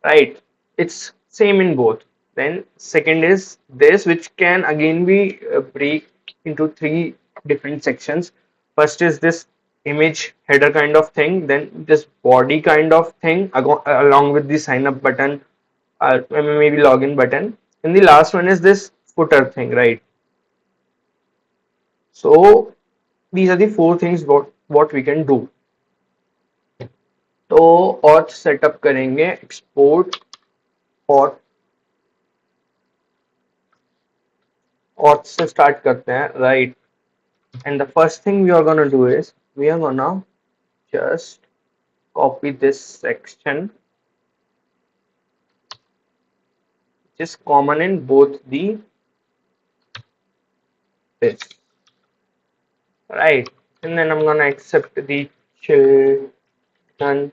Speaker 1: right? It's same in both. Then second is this, which can again be break into 3 different sections. First is this image header kind of thing, then this body kind of thing along with the sign up button, maybe login button, and the last one is this footer thing, right? So these are the 4 things what we can do. तो auth setup करेंगे, export auth से start करते हैं, right? And the first thing we are gonna do is we are gonna just copy this section, which is common in both the this, right? And then I'm gonna accept the children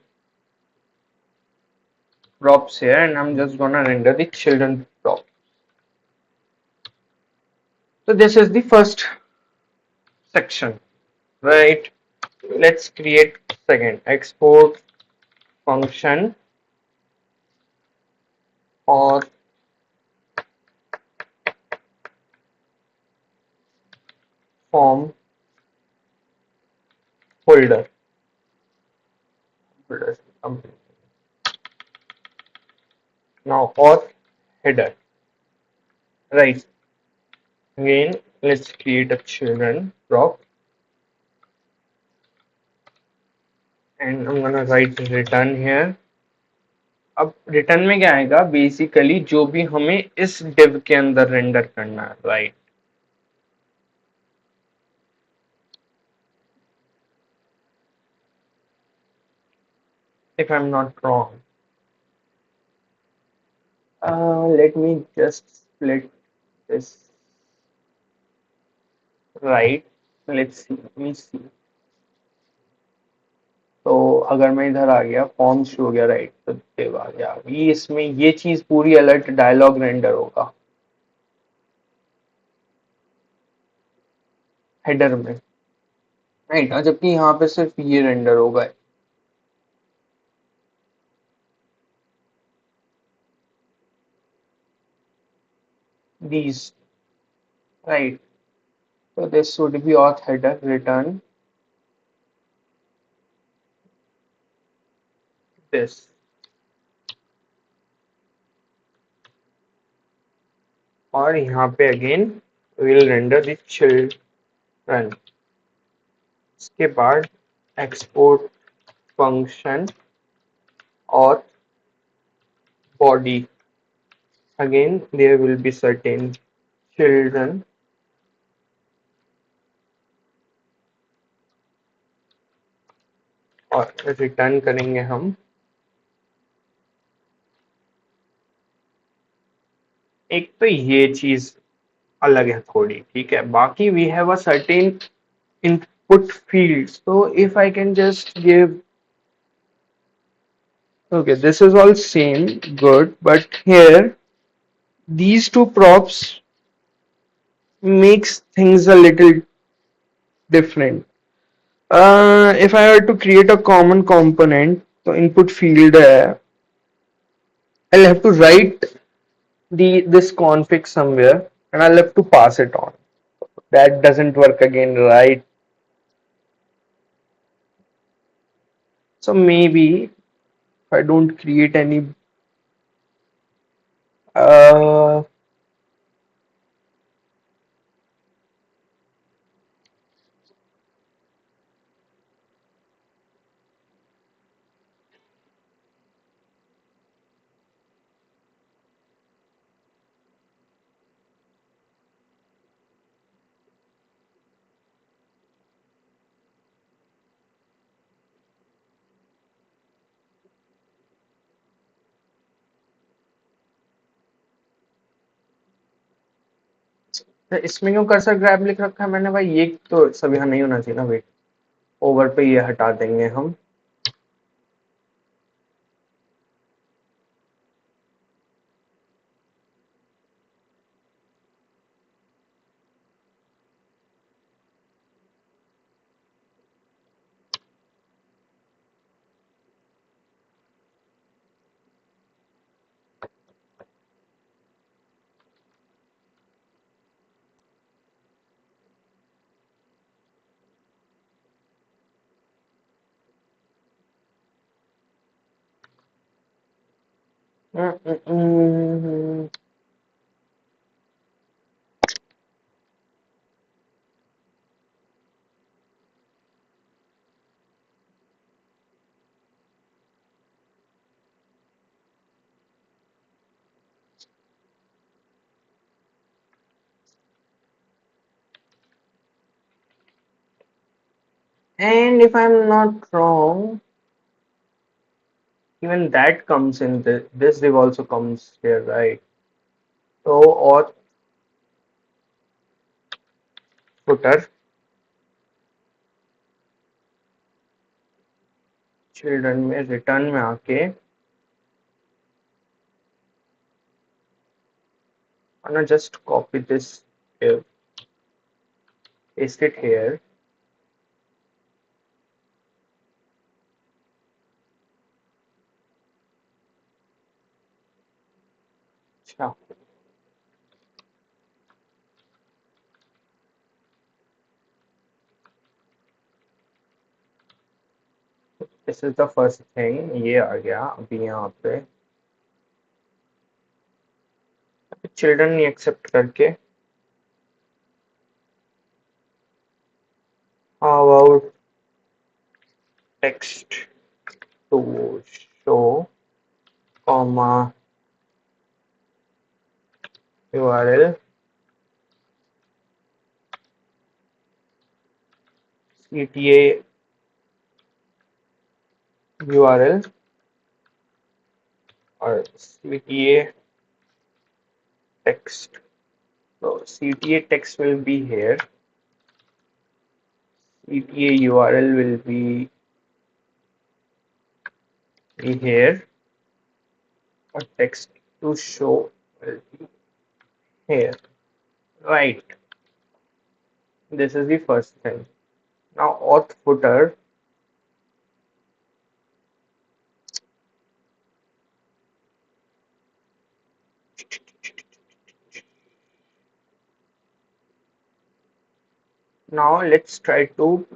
Speaker 1: props here, and I'm just gonna render the children prop. So this is the first section, right? Let's create second export function or form folder. Now auth header, right? Again, let's create a children prop, and I'm gonna write return here. अब return में क्या आएगा, basically जो भी हमें इस div के अंदर रेंडर करना है, right? If I'm not wrong, let me just split this, right? Let's see, let me see. तो अगर मैं इधर आ गया, फॉर्म शुरू हो गया, राइट? तो div आ गया. ये इसमें ये चीज पूरी अलर्ट डायलॉग रेंडर होगा हेडर में, राइट? और जबकि यहाँ पे सिर्फ ये रेंडर होगा, these, right? So this should be auth header return this, और यहाँ पे again we'll render the children. इसके बाद export function और body, again there will be certain children, और रिटर्न करेंगे हम एक. तो ये चीज अलग है थोड़ी, ठीक है? बाकी we have a certain input field. So if I can just give, okay, this is all same, good, but here these 2 props makes things a little different. If I were to create a common component, so input field I'll have to write this config somewhere, and I'll have to pass it on. That doesn't work again, right? So maybe if I don't create any uh, तो इसमें क्यों cursor grab लिख रखा है मैंने भाई? ये तो सब यहाँ नहीं होना चाहिए ना। वेट, ओवर पे ये हटा देंगे हम। And if I'm not wrong, even that comes in this div also comes here, right? So auth footer children में return में आके I'm gonna just copy this here, paste it here. अच्छा, this is the first thing. ये आ गया अभी यहाँ पे children नहीं एक्सेप्ट करके how about text to show comma URL CTA URL or CTA text. So CTA text will be here. CTA URL will be here. Or text to show will be here. Right. This is the first thing. Now auth footer. Now let's try to.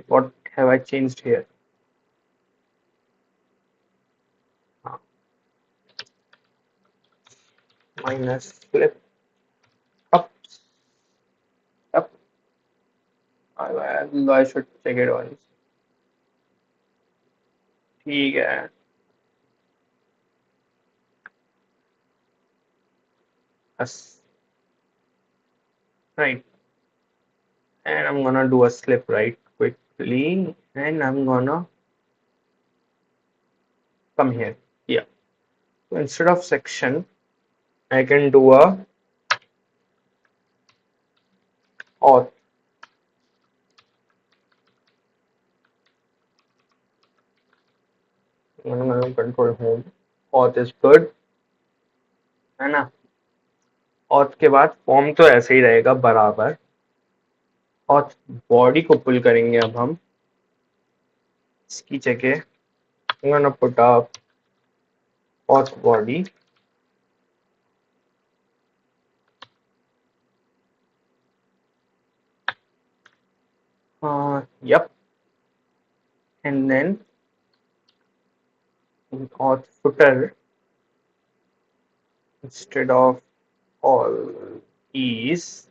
Speaker 1: What have I changed here? Minus flip up up. I should check it once. ठीक है. Yes. Right. And I'm gonna do a slip right quickly, and I'm gonna come here. Yeah. So instead of section, I can do a auth. I'm gonna control home. Auth is good, है ना? auth के बाद form तो ऐसे ही रहेगा बराबर. auth body को पुल करेंगे अब हम. इसकी जगह I'm gonna put up auth body. Yep. And then in auth footer, instead of all is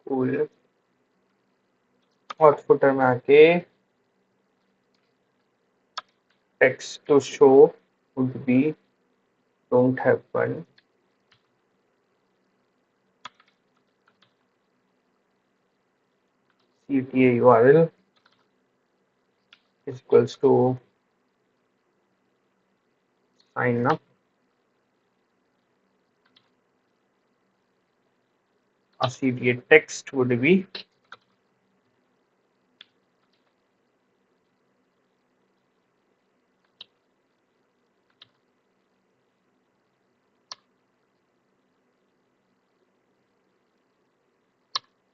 Speaker 1: cool. auth footer में आके text to show would be don't have one. CTA URL is equals to sign up. Our CTA text would be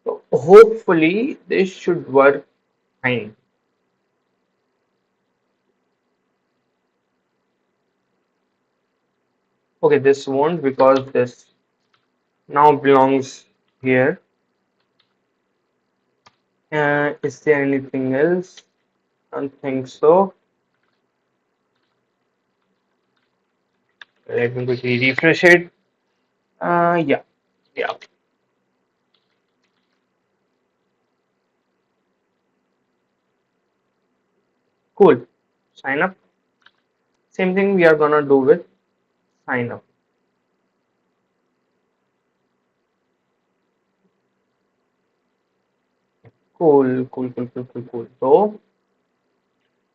Speaker 1: so hopefully this should work fine. Okay, this won't because this now belongs here. Is there anything else? I don't think so. Let me quickly refresh it. Yeah, yeah, cool. Sign up. Same thing we are gonna do with sign up. Cool, cool, cool, cool, cool, cool. So,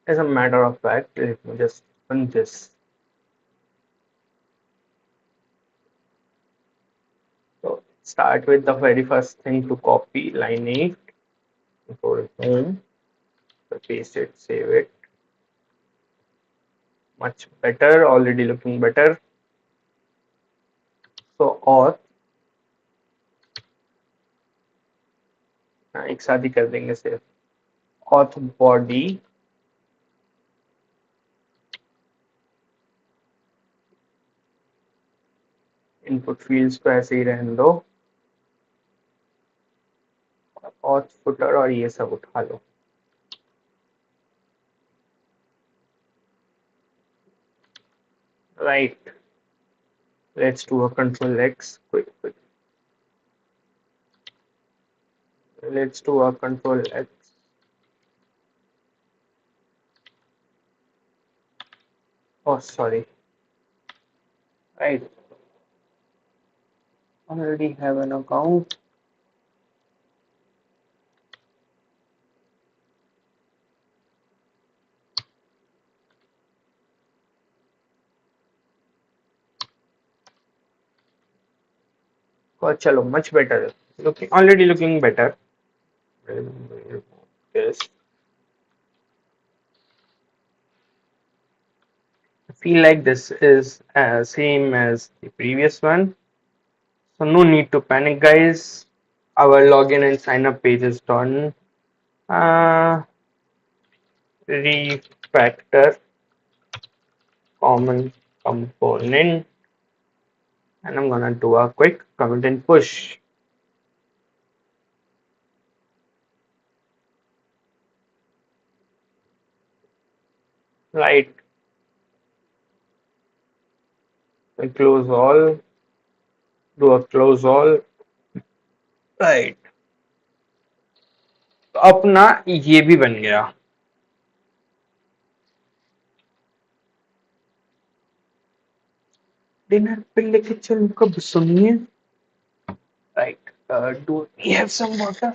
Speaker 1: as a matter of fact, let me just run this. So, start with the very first thing to copy line 8, go to home, so paste it, save it. Much better, already looking better. So, auth एक साथ ही कर देंगे सिर्फ auth body input fields को ऐसे ही रहने दो auth footer और ये सब उठा लो right. Let's do a control X quick. Let's do a control X. Oh, sorry. Right. Already have an account. Oh, chalo, much better. Already looking better. Yes. I feel like this is same as the previous one. So no need to panic, guys. Our login and sign up page is done. Refactor common component, and I'm gonna do a quick commit and push. Right. We close all. Do a close all. Right. तो अपना ये भी बन गया dinner पे लेके चल कब सुनिए right do we have some water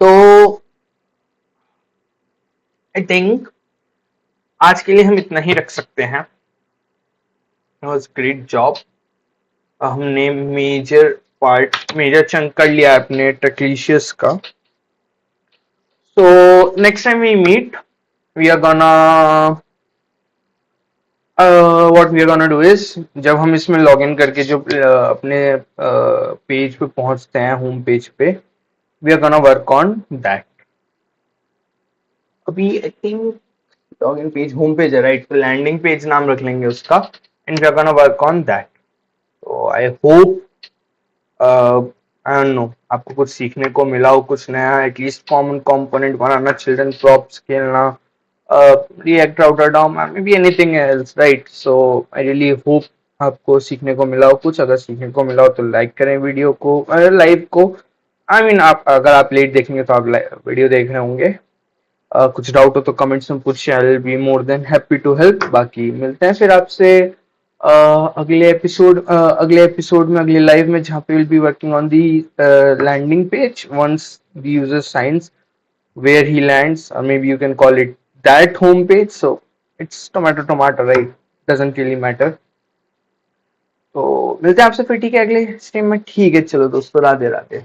Speaker 1: तो आई थिंक आज के लिए हम इतना ही रख सकते हैं वाज ग्रेट जॉब हमने मेजर चंक कर लिया अपने ट्रिकलिशियस का so next time we meet we are gonna what we are gonna do is जब हम इसमें लॉग इन करके जो अपने पेज पे पहुंचते हैं होम पेज पे we are gonna work on that अभी I think log in page home page है राइट तो लैंडिंग पेज नाम रख लेंगे उसका and we are gonna work on that तो I hope I don't know आपको कुछ सीखने को मिला हो कुछ नया एटलीस्ट कॉमन कंपोनेंट बनाना चिल्ड्रन प्रॉप्स खेलना React Router DOM maybe anything else right so I really hope आपको सीखने को मिला हो कुछ अगर सीखने को मिला हो तो लाइक करें वीडियो को लाइव को आई मीन आप अगर आप लेट देखेंगे तो आप वीडियो देख रहे होंगे कुछ डाउट हो तो कमेंट्स में पूछिए, I will be more than happy to help. बाकी मिलते हैं फिर आपसे अगले एपिसोड में, अगले लाइव में, जहाँ पे will be working on the landing page once the user signs where he lands, or maybe you can call it that home page. So it's tomato, right? Doesn't really matter. तो मिलते हैं आपसे फिर, ठीक है, अगले स्ट्रीम में। ठीक है, चलो दोस्तों, राधे राधे।